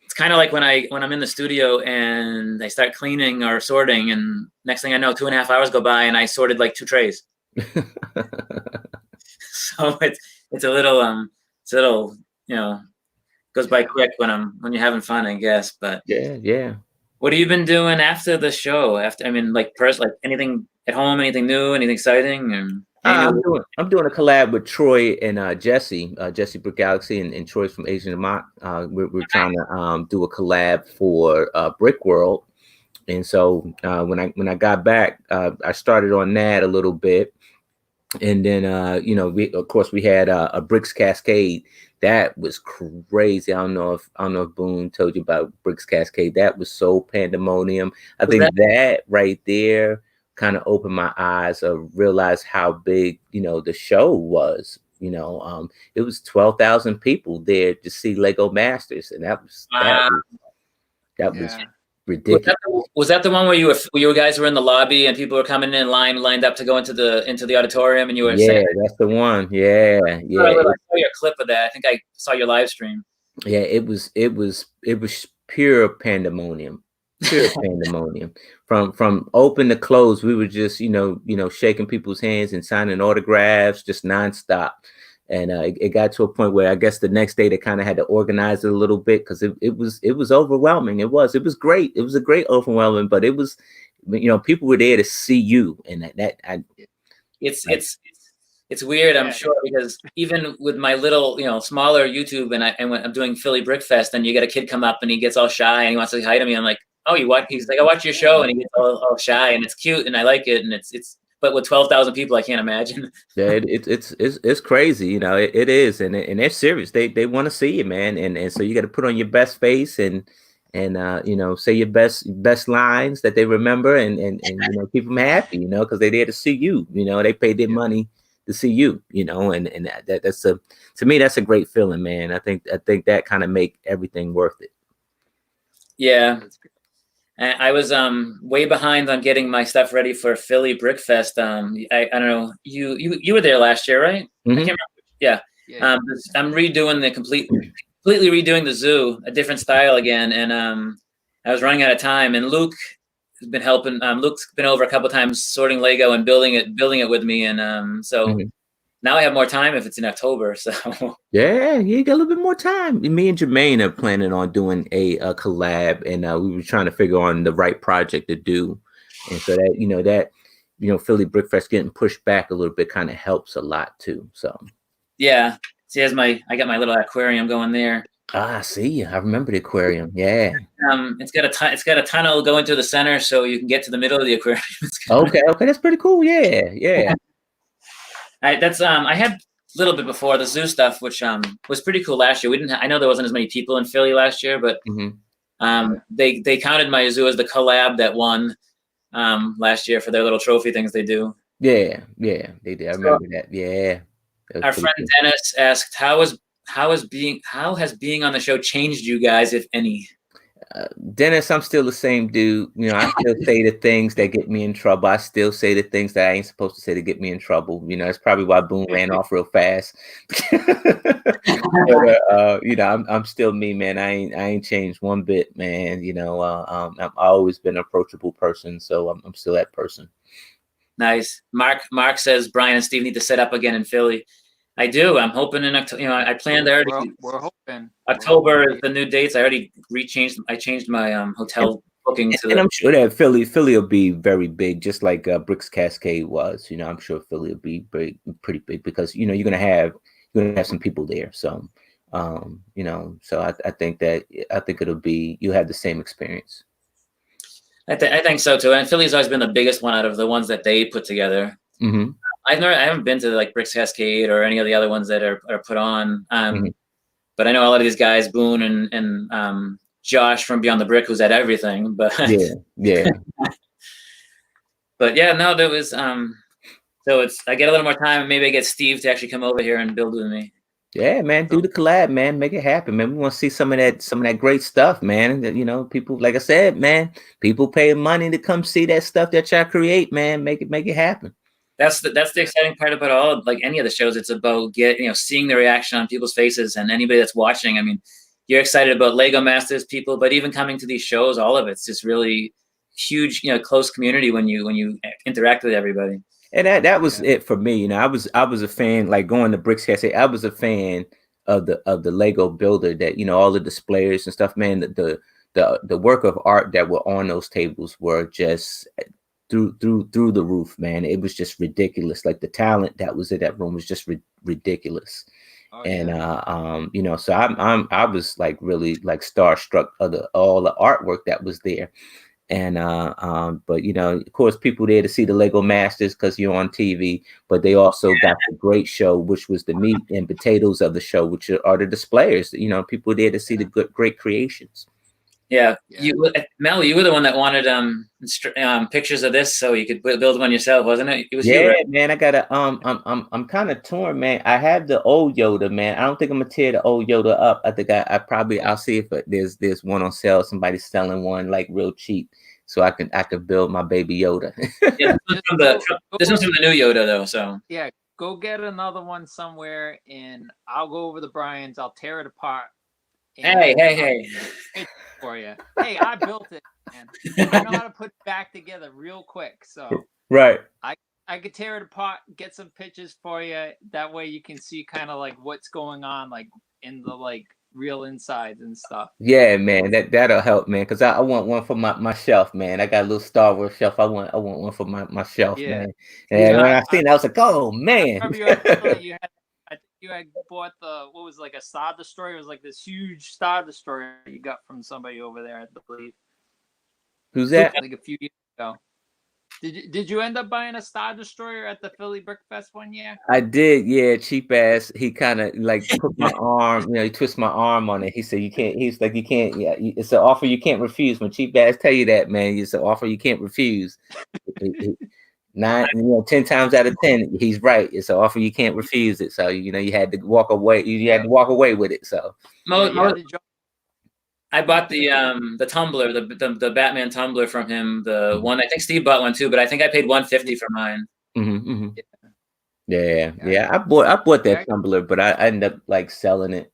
It's kind of like when I'm in the studio and I start cleaning or sorting, and next thing I know, 2.5 hours go by and I sorted like 2 trays. So it's a little you know, goes by quick when you're having fun, I guess. But yeah. What have you been doing after the show? Like anything at home, anything new, anything exciting? And I'm doing a collab with Troy and Jesse Brick Galaxy, and Troy's from Asian Amok. We're trying to do a collab for Brick World, And so when I got back, I started on that a little bit. And then we had a Bricks Cascade. That was crazy. I don't know if Boone told you about Bricks Cascade. That was so pandemonium. I think that right there kind of opened my eyes of realize how big the show was. It was 12,000 people there to see LegoMasters, and that was ridiculous. Was that the one where you guys were in the lobby and people were coming in lined up to go into the auditorium, and you were saying, that's the one. Yeah. I saw your clip of that. I think I saw your live stream. Yeah, it was pure pandemonium. Pure pandemonium. From open to close, we were just shaking people's hands and signing autographs just nonstop. And it got to a point where I guess the next day they kind of had to organize it a little bit, because it was overwhelming. It was great. It was a great overwhelming, but it was, people were there to see you, and it's weird, I'm sure, because even with my little, smaller YouTube, and when I'm doing Philly Brick Fest, and you get a kid come up and he gets all shy and he wants to say hi to me. I'm like, oh, you watch? He's like, I watch your show, and he gets all shy, and it's cute, and I like it, and it's. But with 12,000 people, I can't imagine. Yeah, it's crazy, it is, and they're serious. They want to see you, man, and so you got to put on your best face and say your best lines that they remember, and keep them happy, because they're there to see you. They paid their money to see you, and that's to me, that's a great feeling, man. I think that kind of make everything worth it. Yeah. I was way behind on getting my stuff ready for Philly Brick Fest. I don't know, you were there last year, right? Mm-hmm. I can't remember. Yeah. I'm redoing completely redoing the zoo, a different style again, and I was running out of time, and Luke has been helping. Luke's been over a couple of times sorting Lego and building it with me, and so now I have more time if it's in October. So yeah, you got a little bit more time. Me and Jermaine are planning on doing a collab, and we were trying to figure on the right project to do, and so that Philly Brick Fest getting pushed back a little bit kind of helps a lot too. So yeah, see, I got my little aquarium going there. See, I remember the aquarium. Yeah. It's got a tunnel going through the center, so you can get to the middle of the aquarium. Okay, that's pretty cool. Yeah. I had a little bit before the zoo stuff, which was pretty cool last year. I know there wasn't as many people in Philly last year, but they counted my zoo as the collab that won last year for their little trophy things they do. Yeah, they did. I remember that. Yeah. Our friend Dennis asked, how has being on the show changed you guys, if any? Dennis, I'm still the same dude. I still say the things that get me in trouble. I still say the things that I ain't supposed to say to get me in trouble. That's probably why Boone ran off real fast. But, I'm still me, man. I ain't changed one bit, man. I've always been an approachable person, so I'm still that person. Nice. Mark says Brian and Steve need to set up again in Philly. I do. I'm hoping in October. I planned already. We're hoping October is the new dates. I already changed my hotel booking. And I'm sure that Philly will be very big, just like Bricks Cascade was. I'm sure Philly will be pretty big, because you're gonna have some people there. So, so I think you'll have the same experience. I think so too. And Philly's always been the biggest one out of the ones that they put together. Mm-hmm. I haven't been to like Bricks Cascade or any of the other ones that are put on. But I know a lot of these guys, Boone and Josh from Beyond the Brick, who's at everything. But yeah. But yeah, no, there was so I get a little more time, and maybe I get Steve to actually come over here and build with me. Yeah, man, do the collab, man. Make it happen, man. We want to see some of that great stuff, man. That people, like I said, man, people pay money to come see that stuff that y'all create, man. Make it happen. That's the exciting part about all, like any of the shows. It's about seeing the reaction on people's faces, and anybody that's watching. I mean, you're excited about LegoMasters people, but even coming to these shows, all of it's just really huge, close community when you interact with everybody. And that was it for me. I was a fan, like going to Bricks Cascade. I was a fan of the Lego builder, that all the displayers and stuff. Man, the work of art that were on those tables were just through the roof, man. It was just ridiculous. Like the talent that was in that room was just ridiculous. And so I was like really like starstruck of all the artwork that was there. And but you know, of course, people there to see the Lego Masters because you're on TV, but they also got the great show, which was the meat and potatoes of the show, which are the displayers. You know, people there to see the great creations. Yeah, Mel, you were the one that wanted pictures of this so you could build one yourself, wasn't it? It was you, right? Man. I gotta I'm kind of torn, man. I have the old Yoda, man. I don't think I'm gonna tear the old Yoda up. I think I'll see if there's one on sale. Somebody's selling one like real cheap, so I can build my baby Yoda. Yeah, this one's from the new Yoda though, so yeah, go get another one somewhere, and I'll go over to Brian's. I'll tear it apart. Hey. For you. Hey, I built it, man. I know how to put it back together real quick. So right. I could tear it apart, get some pictures for you. That way you can see kind of like what's going on, like in the like real insides and stuff. Yeah, man, that'll help, man. Cause I want one for my shelf, man. I got a little Star Wars shelf. I want one for my shelf, man. And when I seen it, I was like, oh man. I remember you had bought what was like a Star Destroyer. It was like this huge Star Destroyer you got from somebody over there, I believe. Who's that? Like a few years ago. Did you end up buying a Star Destroyer at the Philly Brick Fest one year? I did, yeah. Cheap ass. He kind of like put my arm, you know, he twisted my arm on it. He said, "You can't." He's like, "You can't." Yeah, it's an offer you can't refuse. When cheap ass tell you that, man, it's an offer you can't refuse. 10 times out of 10, he's right. It's an offer you can't refuse it. So you know, you had to walk away. You had to walk away with it. So I bought the tumbler, the Batman tumbler from him. The one, I think Steve bought one too, but I think I paid $150 for mine. Yeah. I bought that tumbler, but I ended up like selling it.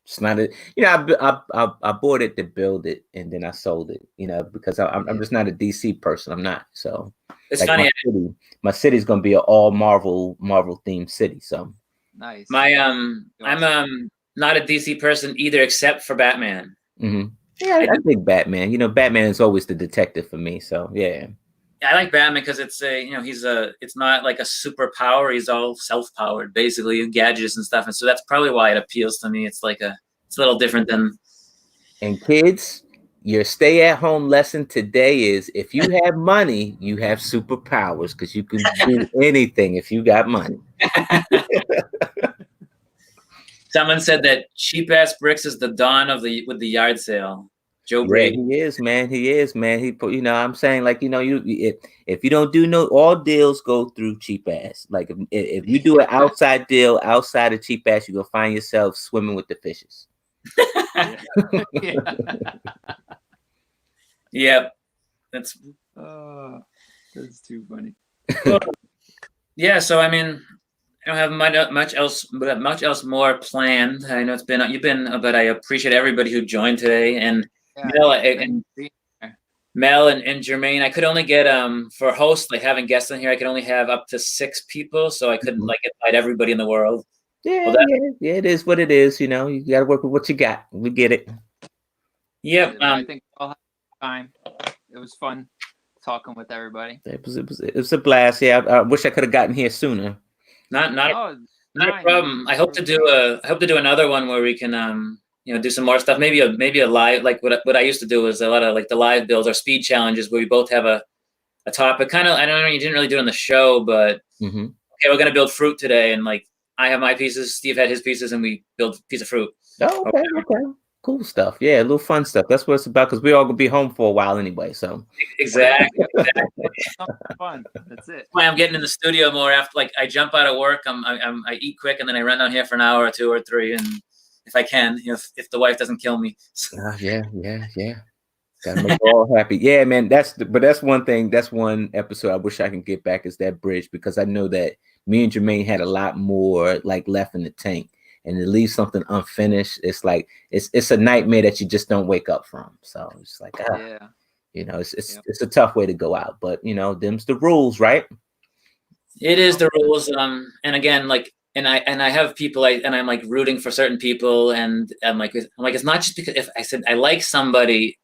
It's not a, you know, I bought it to build it and then I sold it, you know, because I'm just not a DC person. I'm not. So it's like funny. My city's gonna be an all Marvel themed city. So nice. I'm not a DC person either, except for Batman. Yeah, I think Batman. You know, Batman is always the detective for me. So yeah. I like Batman because it's it's not like a superpower. He's all self-powered, basically, gadgets and stuff. And so that's probably why it appeals to me. It's a little different than. And kids, your stay-at-home lesson today is: if you have money, you have superpowers because you can do anything if you got money. Someone said that cheap-ass bricks is the dawn of the yard sale. Joe Brady. He is, man. He is, man. He put, you know, I'm saying, like, you know, if you don't do all deals go through cheap ass. Like if you do an outside deal outside of cheap ass, you're gonna find yourself swimming with the fishes. Yep. That's too funny. Yeah, so I mean, I don't have much else more planned. I know but I appreciate everybody who joined today, and Mel and Jermaine. I could only get for hosts, like having guests on here, I could only have up to 6 people, so I couldn't like invite everybody in the world. Yeah, it is what it is. You know, you got to work with what you got. We get it. Yep. I think we'll have time. It was fun talking with everybody. It was a blast. Yeah, I wish I could have gotten here sooner. Not a problem. I hope to do another one where we can do some more stuff. Maybe a live, like what I used to do was a lot of like the live builds or speed challenges where we both have a topic. Kind of, I don't know, you didn't really do it on the show, but okay, we're gonna build fruit today, and like I have my pieces, Steve had his pieces, and we build a piece of fruit. Oh, okay. Cool stuff. Yeah, a little fun stuff. That's what it's about, because we're all gonna be home for a while anyway. So exactly. Fun. That's it. That's why I'm getting in the studio more after, like, I jump out of work, I eat quick, and then I run down here for an hour or 2 or 3, and if I can, if the wife doesn't kill me. Yeah. Gotta make her all happy. Yeah, man. That's one thing. That's one episode I wish I can get back, is that bridge, because I know that me and Jermaine had a lot more like left in the tank, and to leave something unfinished, it's like it's a nightmare that you just don't wake up from. So it's like it's a tough way to go out, but them's the rules, right? It is the rules. And again, like, and I have people, I'm like rooting for certain people, and I'm like it's not just because if I said I like somebody,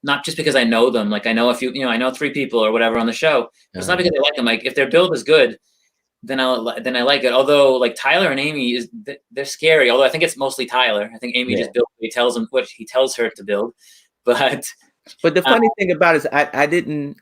not just because I know them. Like, I know a few, I know 3 people or whatever on the show. It's not because I like them. Like, if their build is good, then I like it. Although, like, Tyler and Amy they're scary. Although I think it's mostly Tyler. I think Amy just builds what he tells her to build. But the funny thing about it is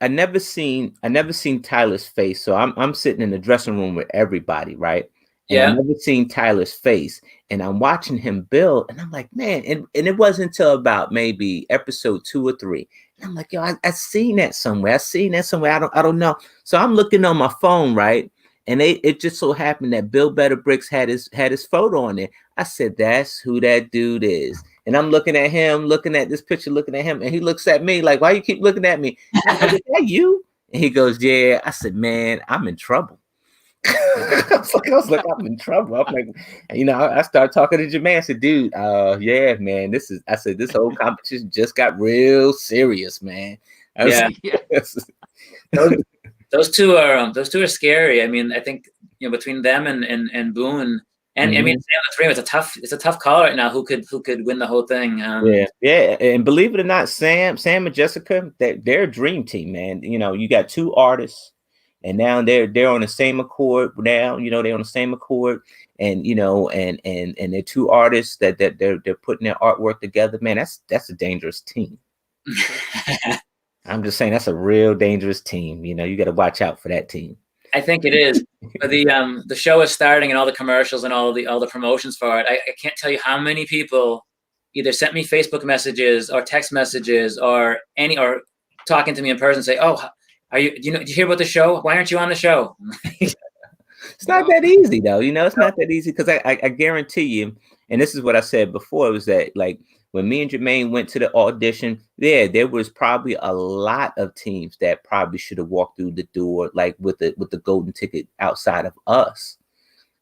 I never seen Tyler's face. So I'm sitting in the dressing room with everybody, right? And I never seen Tyler's face, and I'm watching him build, and I'm like, man, and it wasn't until about maybe episode 2 or 3. And I'm like, yo, I seen that somewhere. I don't know. So I'm looking on my phone, right? And it just so happened that Bill Better Bricks had his photo on there. I said, that's who that dude is. And I'm looking at him, looking at this picture, looking at him, and he looks at me like, why you keep looking at me? I said, is that you? And he goes, yeah. I said, man, I'm in trouble. I was like, I'm in trouble. I'm like, I started talking to Jermaine. I said, dude, yeah, man, this whole competition just got real serious, man. Those two are scary. I mean, I think between them and Boone, and I mean, Sam the Three, it's a tough call right now. Who could win the whole thing? Yeah, and believe it or not, Sam and Jessica, they're a dream team, man. You got 2 artists. And now they're on the same accord. Now they're on the same accord, and and they're 2 artists that they're putting their artwork together. Man, that's a dangerous team. I'm just saying that's a real dangerous team. You got to watch out for that team. I think it is. But the show is starting, and all the commercials and all the promotions for it. I can't tell you how many people either sent me Facebook messages or text messages or talking to me in person, say, "Oh, did you hear about the show? Why aren't you on the show?" It's not that easy, though. It's not that easy, because I guarantee you, and this is what I said before, was that like when me and Jermaine went to the audition, there was probably a lot of teams that probably should have walked through the door like with the golden ticket outside of us.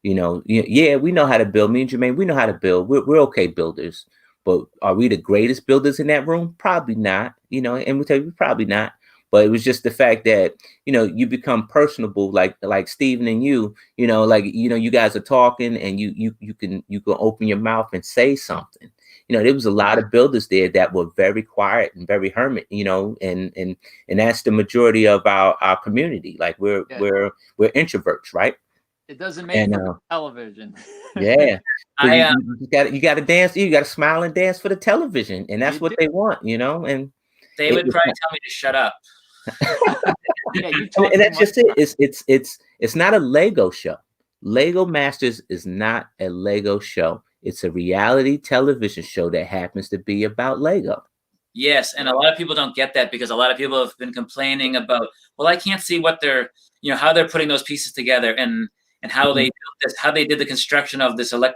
Yeah, we know how to build. Me and Jermaine, we know how to build. We're okay builders, but are we the greatest builders in that room? Probably not. And we tell you, probably not. But it was just the fact that, you become personable, like Steven and you guys are talking, and you can open your mouth and say something. There was a lot of builders there that were very quiet and very hermit, and that's the majority of our community. Like we're introverts, right? It doesn't make for television. Yeah. You got to dance. You got to smile and dance for the television, and that's what they want, and they would probably tell me to shut up. And that's just it. It's not a Lego show. LegoMasters is not a Lego show. It's a reality television show that happens to be about Lego. Yes, and a lot of people don't get that, because a lot of people have been complaining about, well, I can't see what they're, how they're putting those pieces together, and how they built this, how they did the construction of this like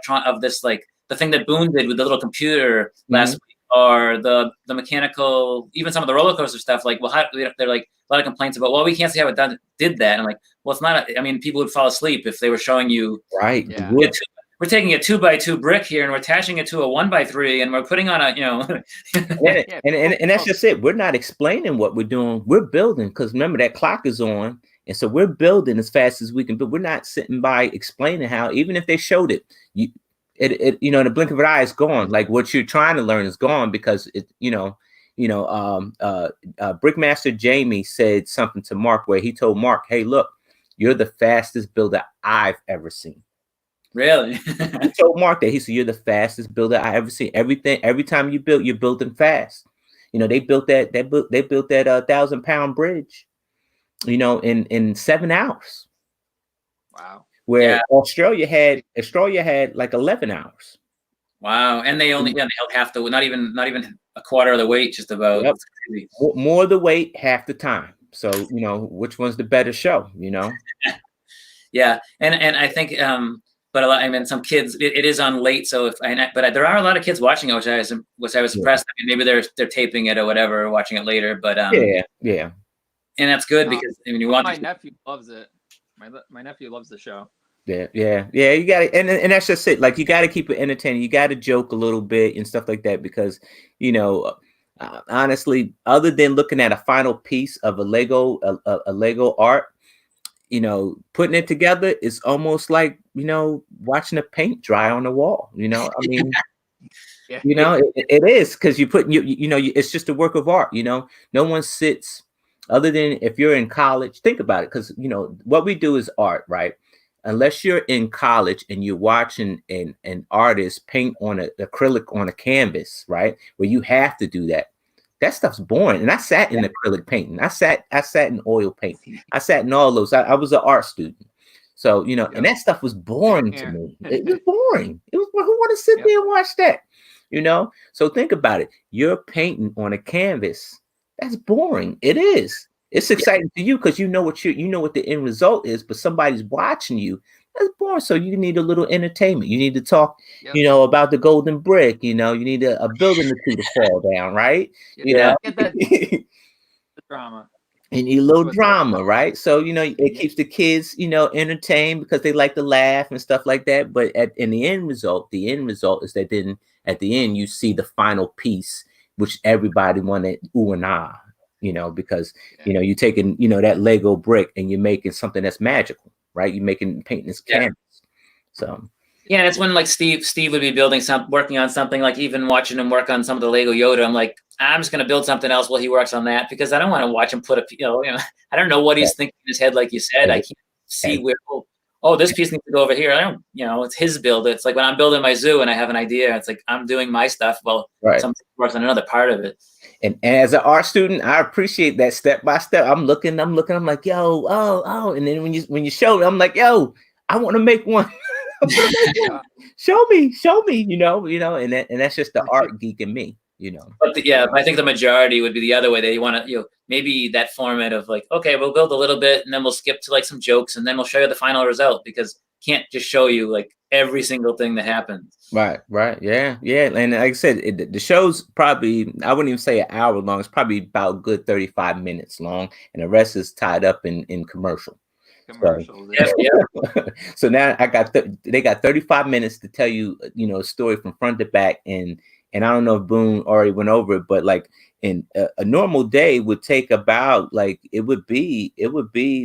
the thing that Boone did with the little computer last week. Or the mechanical, even some of the roller coaster stuff. Like, well, they're like a lot of complaints about, well, we can't see how it did that. And I'm like, well, it's not. I mean, people would fall asleep if they were showing you. Right. Yeah. We're taking a 2x2 brick here, and we're attaching it to a 1x3, and we're putting on a, and that's just it. We're not explaining what we're doing. We're building, because remember that clock is on, and so we're building as fast as we can. But we're not sitting by explaining how. Even if they showed it, it in the blink of an eye is gone. Like what you're trying to learn is gone, because Brickmaster Jamie said something to Mark where he told Mark, "Hey, look, you're the fastest builder I've ever seen." Really? He told Mark that. He said, "You're the fastest builder I ever seen. Every time you build, you're building fast." They built that 1,000-pound bridge, in 7 hours. Wow. Where Australia had like 11 hours. Wow. And they held half the, not even a quarter of the weight, just about. Yep. More of the weight, half the time. So, which one's the better show, Yeah. And I think, but some kids, it is on late. So but there are a lot of kids watching it, which I was impressed. I mean, maybe they're taping it or whatever, watching it later, but yeah. And that's good, because you want my nephew loves it. My nephew loves the show. Yeah. You got to, and that's just it. Like, you got to keep it entertaining. You got to joke a little bit and stuff like that, because honestly, other than looking at a final piece of a Lego art, putting it together is almost like watching the paint dry on the wall. I mean. It is, because you put it's just a work of art. No one sits. Other than if you're in college, think about it, because what we do is art, right? Unless you're in college and you're watching an artist paint on an acrylic on a canvas, right, where you have to do that. that stuff's boring. And I sat in acrylic painting. I sat in oil painting. I sat in all those. I was an art student. So, you know, and that stuff was boring to me. It was boring. It was, who want to sit there and watch that? You know? So think about it. You're painting on a canvas. That's boring. It is. It's exciting to you because you know what the end result is, but somebody's watching you. That's boring. So you need a little entertainment. You need to talk, you know, about the golden brick. You know, you need a building or two to fall down, right? You know, get that drama. And a little drama, right? So, you know, it keeps the kids, you know, entertained because they like to laugh and stuff like that. But in the end result is that then at the end you see the final piece, which everybody wanted ooh and ah, you know, because you know, you're taking, you know, that Lego brick and you're making something that's magical, right? You're painting this canvas. So yeah, that's when like Steve would be working on something, like even watching him work on some of the Lego Yoda. I'm like, I'm just gonna build something else while he works on that because I don't want to watch him put a, you know, I don't know what he's thinking in his head, like you said. I can't see where this piece needs to go over here. I don't, you know, it's his build. It's like when I'm building my zoo and I have an idea, it's like I'm doing my stuff while somebody works on another part of it. And as an art student, I appreciate that step by step. I'm looking, I'm like, yo, oh, and then when you show me, I'm like, yo, I want to make one. show me, you know, and that's just the art geek in me, you know. But I think the majority would be the other way. They want to, you know, maybe that format of like, okay, we'll build a little bit and then we'll skip to like some jokes and then we'll show you the final result because can't just show you like every single thing that happens. Right. Yeah. And like I said, the show's probably, I wouldn't even say an hour long. It's probably about good 35 minutes long. And the rest is tied up in commercial. Commercials. So now they got 35 minutes to tell you, you know, a story from front to back. And I don't know if Boone already went over it, but like in a normal day would take about like, it would be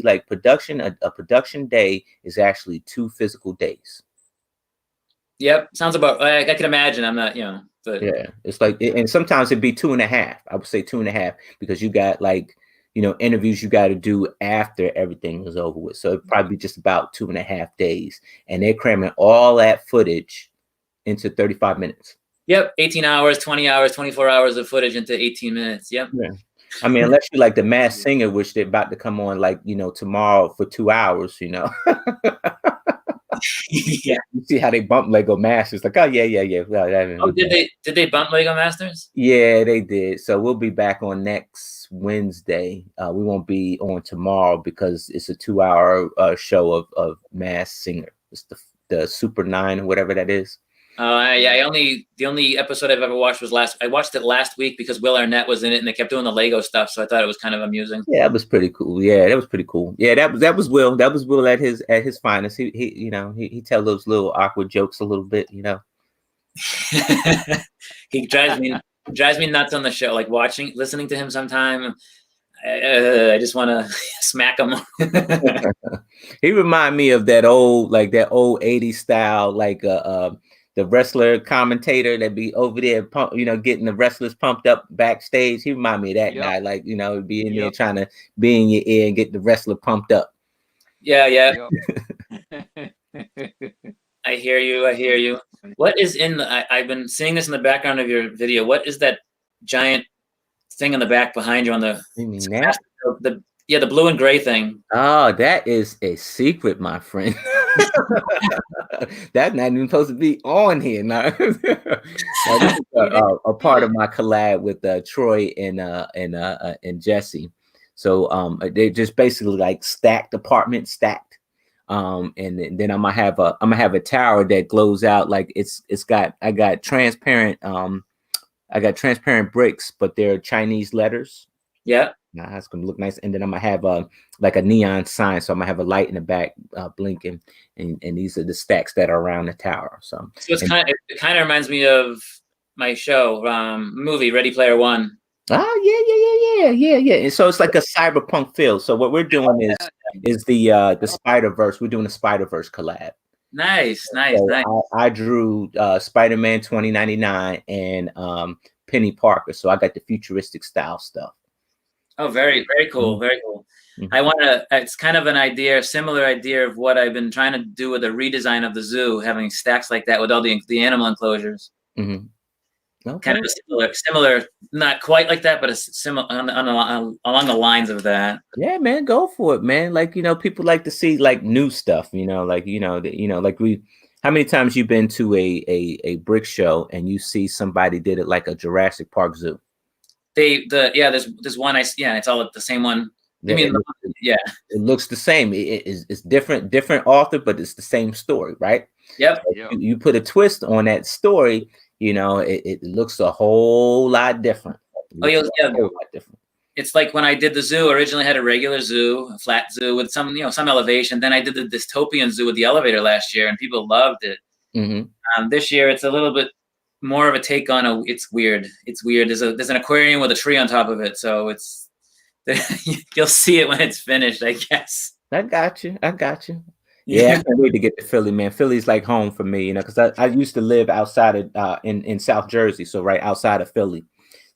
like production. A production day is actually 2 physical days. Yep. Sounds about, I can imagine. I'm not, you know, but yeah, it's like, and sometimes it'd be 2.5. I would say 2.5 because you got like, you know, interviews you got to do after everything is over with. So it'd probably be just about 2.5 days. And they're cramming all that footage into 35 minutes. Yep. 18 hours, 20 hours, 24 hours of footage into 18 minutes. Yep. Yeah. I mean, unless you like the Masked Singer, which they're about to come on like, you know, tomorrow for 2 hours, you know. Yeah. You see how they bump LegoMasters, like, oh yeah. Oh, did they bump LegoMasters? Yeah, they did. So we'll be back on next Wednesday. We won't be on tomorrow because it's a 2-hour show of Masked Singer. It's the Super 9 or whatever that is. Yeah. The only episode I've ever watched was I watched it last week because Will Arnett was in it and they kept doing the Lego stuff, so I thought it was kind of amusing. Yeah, that was pretty cool. Yeah, that was pretty cool. Yeah, that was Will. That was Will at his finest. He you know, he tell those little awkward jokes a little bit, you know. He drives me nuts on the show. Like listening to him sometime. I just want to smack him. He remind me of that old 80s style, like the wrestler commentator that be over there, getting the wrestlers pumped up backstage. He remind me of that guy, like, you know, be in there trying to be in your ear and get the wrestler pumped up. Yeah. I hear you. What is I've been seeing this in the background of your video. What is that giant thing in the back behind you on the? You mean that? The blue and gray thing. Oh, that is a secret, my friend. That's not even supposed to be on here. Now, this is a part of my collab with Troy and Jesse. So they just basically like stacked. And then I'm gonna have a tower that glows out like I got transparent bricks, but they're Chinese letters. Yeah. Now that's gonna look nice. And then I'm gonna have like a neon sign. So I'm gonna have a light in the back blinking. And these are the stacks that are around the tower. So it kind of reminds me of my show, movie Ready Player One. Oh yeah. And so it's like a cyberpunk feel. So what we're doing is the Spider-Verse. We're doing a Spider-Verse collab. Nice. I drew Spider-Man 2099 and Penny Parker. So I got the futuristic style stuff. Oh, very, very cool. Mm-hmm. Very cool. Mm-hmm. It's kind of a similar idea of what I've been trying to do with the redesign of the zoo, having stacks like that with all the animal enclosures. Mm-hmm. Okay. Kind of similar, not quite like that, but it's similar along the lines of that. Yeah, man, go for it, man. Like, people like to see like new stuff, like, like how many times you been to a brick show and you see somebody did it like a Jurassic Park zoo? There's one it's all the same one. Yeah, it looks the same. It's different author, but it's the same story, right? Yep. So you put a twist on that story, it looks a whole lot different. It's like when I did the zoo, originally had a regular zoo, a flat zoo with some elevation. Then I did the dystopian zoo with the elevator last year, and people loved it. Mm-hmm. This year, it's a little bit more of a take on it's weird. It's weird. There's an aquarium with a tree on top of it, so it's you'll see it when it's finished, I guess. I got you. Yeah, I can't wait to get to Philly, man. Philly's like home for me, because I used to live outside of in South Jersey, so right outside of Philly.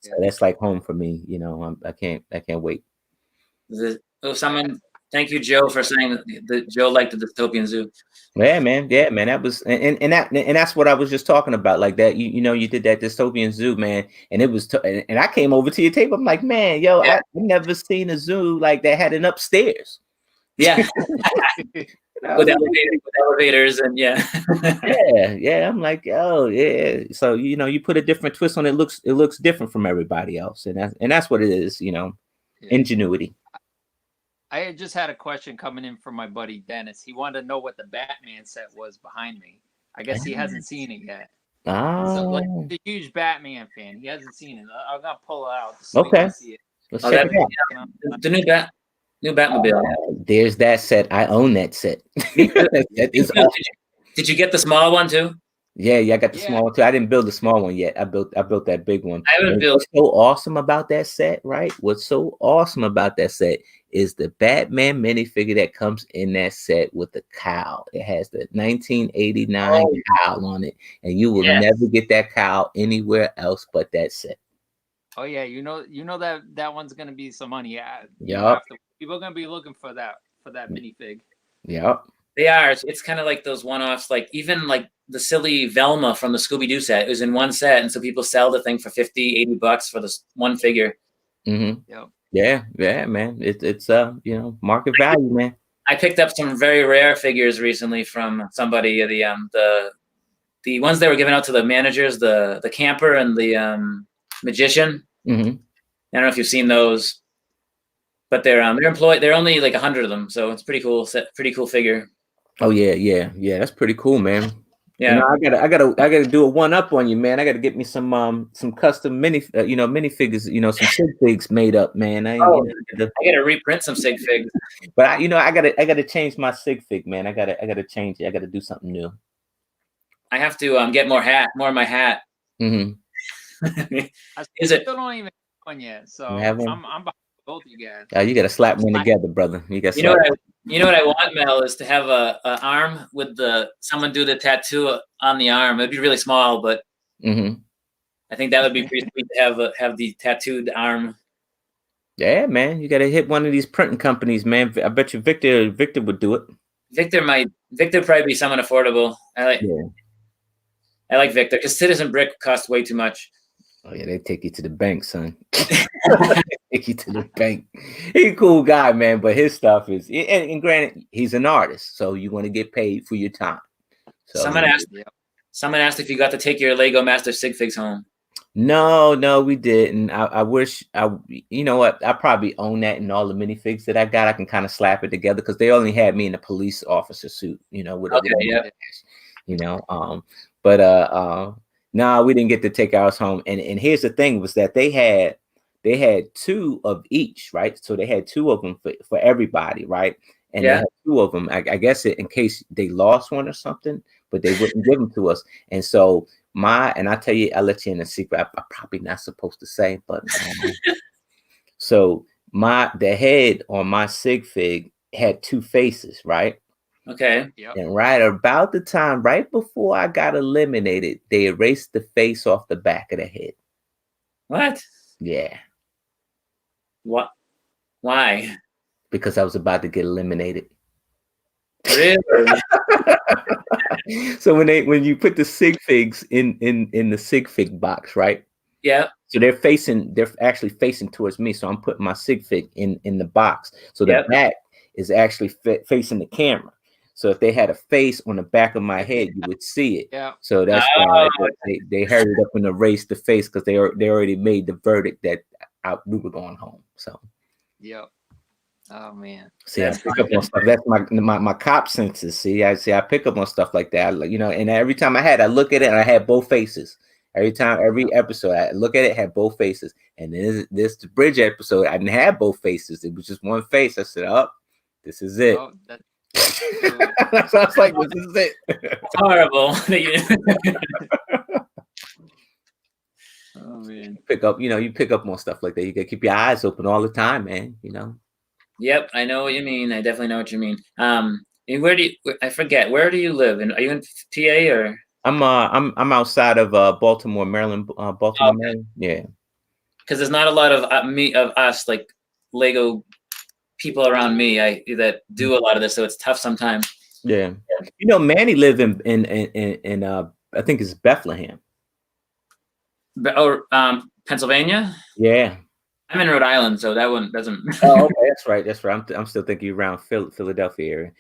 So that's like home for me. I can't wait. Thank you, Joe, for saying that Joe liked the dystopian zoo. Yeah, man. That was and that's what I was just talking about. Like that, you did that dystopian zoo, man, and it was and I came over to your table. I'm like, man, I've never seen a zoo like that had an upstairs. Yeah. With elevators and yeah. I'm like, oh yeah. So you put a different twist on it. It looks different from everybody else, and that's what it is. Ingenuity. I just had a question coming in from my buddy Dennis. He wanted to know what the Batman set was behind me. I guess he hasn't seen it yet. So, like, he's a huge Batman fan. He hasn't seen it. I'm gonna pull it out so okay. we can see it. Let's check it out. The new Batmobile. There's that set. I own that set. That is awesome. Did you get the small one too? Yeah, I got the small one too. I didn't build the small one yet. I built that big one. I haven't built. What's so awesome about that set, right? What's so awesome about that set is the Batman minifigure that comes in that set with the cowl. It has the 1989 cowl on it, and you will never get that cowl anywhere else but that set. Oh yeah, that one's gonna be some money. Yeah. People are gonna be looking for that minifig. Yep. They are. It's kind of like those one-offs, like even like the silly Velma from the Scooby-Doo set. It was in one set, and so people sell the thing for $50, $80 for this one figure. Mm-hmm. Yep. Yeah, man. It's market value, man. I picked up some very rare figures recently from somebody. The ones they were giving out to the managers, the camper and the magician. Mm-hmm. I don't know if you've seen those, but they're employed. They're only like 100 of them, so it's pretty cool. Pretty cool figure. Oh yeah. That's pretty cool, man. Yeah, I gotta do a one up on you, man. I gotta get me some custom minifigures, some sig figs made up, man. I gotta reprint some sig figs. But I gotta change my sig fig, man. I gotta change it. I gotta do something new. I have to get more of my hat. Mm-hmm. I still don't even have one yet, so I'm behind both you guys. You gotta slap one together, brother. You know what I want, Mel, is to have a arm with someone do the tattoo on the arm. It'd be really small, but I think that would be pretty sweet to have the tattooed arm. Yeah, man, you gotta hit one of these printing companies, man. I bet you Victor would do it. Victor probably be someone affordable. I like Victor because Citizen Brick costs way too much. Oh yeah, they take you to the bank, son. Take you to the bank. He's a cool guy, man, but his stuff is, and granted, he's an artist, so you want to get paid for your time. So, someone asked if you got to take your LegoMasters sig figs home. No, we didn't. I wish you know what? I probably own that in all the minifigs that I got. I can kind of slap it together because they only had me in a police officer suit, No, we didn't get to take ours home. And here's the thing was that they had two of each, right? So they had two of them for everybody, right? And they had two of them, I guess in case they lost one or something, but they wouldn't give them to us. And so and I tell you, I'll let you in a secret. I'm probably not supposed to say, but so the head on my sig fig had two faces, right? Okay. Yep. And right about the time, right before I got eliminated, they erased the face off the back of the head. What? Yeah. What? Why? Because I was about to get eliminated. Really? So when you put the sig figs in the sig fig box, right? Yeah. So they're actually facing towards me. So I'm putting my sig fig in the box. So the Yep. back is actually facing the camera. So if they had a face on the back of my head, you would see it. Yeah. So that's why they hurried up and erased the face, because they already made the verdict that we were going home. So. Yep. Oh man. See, I pick up on stuff. That's my cop senses. See, I pick up on stuff like that. And every time I look at it, and I had both faces. Every episode, I look at it, had both faces. And then this the bridge episode, I didn't have both faces. It was just one face. I said, "Oh, this is it." Oh, So I was like, "This is it." It's horrible. oh man. You pick up on stuff like that. You gotta keep your eyes open all the time, man. Yep, I know what you mean. I definitely know what you mean. I forget, where do you live? And are you in PA or? I'm outside of Baltimore, Maryland. Baltimore, Maryland. Yeah. Because there's not a lot of us like Lego people around me that do a lot of this, so it's tough sometimes. Yeah. Manny lived in I think it's Bethlehem. Pennsilvania? Yeah. I'm in Rhode Island, so that one doesn't. Oh, okay, that's right. I'm still thinking around Philadelphia area.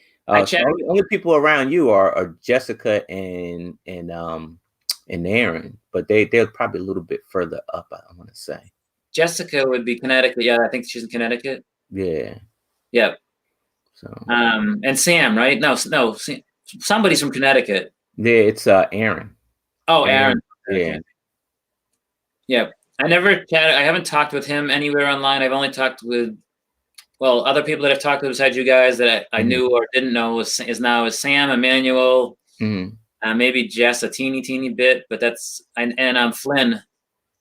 So only people around you are Jessica and Aaron, but they're probably a little bit further up, I want to say. Jessica would be Connecticut. Yeah, I think she's in Connecticut. Yeah. Yep. So. And Sam, right? No, somebody's from Connecticut. Yeah, it's Aaron. Oh, Aaron. Yeah. Yep. I haven't talked with him anywhere online. I've only talked with, other people that I've talked to besides you guys that I knew or didn't know is Sam, Emmanuel, maybe Jess a teeny bit, but and Flynn.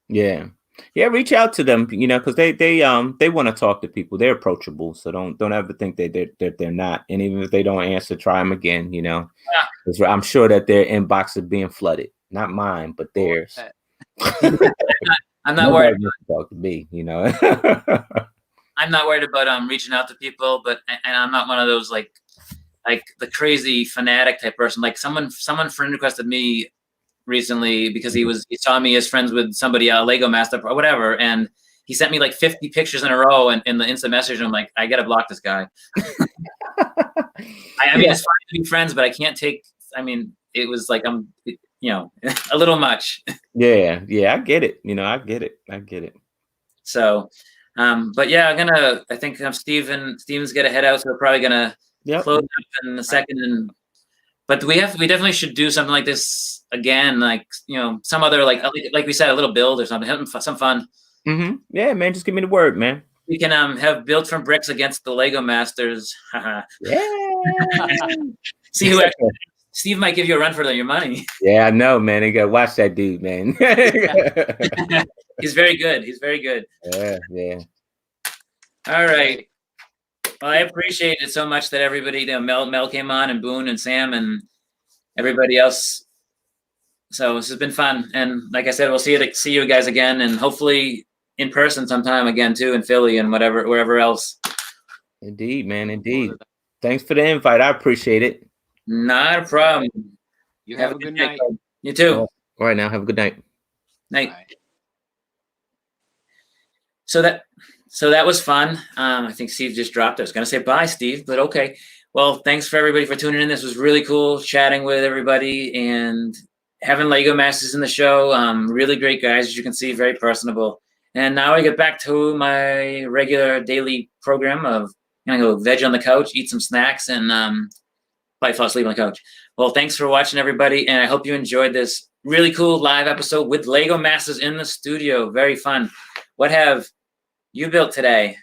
Yeah. Yeah, reach out to them, because they want to talk to people. They're approachable, so don't ever think that they're not. And even if they don't answer, try them again. Yeah. I'm sure that their inbox is being flooded, not mine, but theirs. I'm not worried. Talk to me, I'm not worried about reaching out to people, and I'm not one of those like the crazy fanatic type person. Like someone friend requested me recently because he saw me as friends with somebody, a LegoMaster or whatever, and he sent me like 50 pictures in a row in the instant message, and I'm like, I gotta block this guy. I mean, it's fine to be friends, but I can't take. I mean, it was like a little much. Yeah, I get it. I get it. So, but yeah, I think Steven's got to head out, so we're probably gonna close up in a second. But we definitely should do something like this again, like some other like we said, a little build or something, have some fun. Mm-hmm. Yeah, man, just give me the word, man. We can have Built from Bricks against the LegoMasters. Yeah. See who actually. Steve might give you a run for your money. Yeah, I know, man. You gotta watch that dude, man. He's very good. Yeah. All right. Well, I appreciate it so much that everybody, Mel came on, and Boone and Sam and everybody else. So this has been fun, and like I said, we'll see you guys again, and hopefully in person sometime again too, in Philly and wherever else. Indeed, man. Indeed. Thanks for the invite. I appreciate it. Not a problem. You have a good night. You too. All right, now have a good night. Night. Bye. So that was fun. I think Steve just dropped. I was going to say bye, Steve, but okay. Well, thanks for everybody for tuning in. This was really cool chatting with everybody and having LegoMasters in the show. Really great guys, as you can see, very personable. And now I get back to my regular daily program of go veg on the couch, eat some snacks, and probably fall asleep on the couch. Well, thanks for watching, everybody, and I hope you enjoyed this really cool live episode with LegoMasters in the studio. Very fun. What have you built today?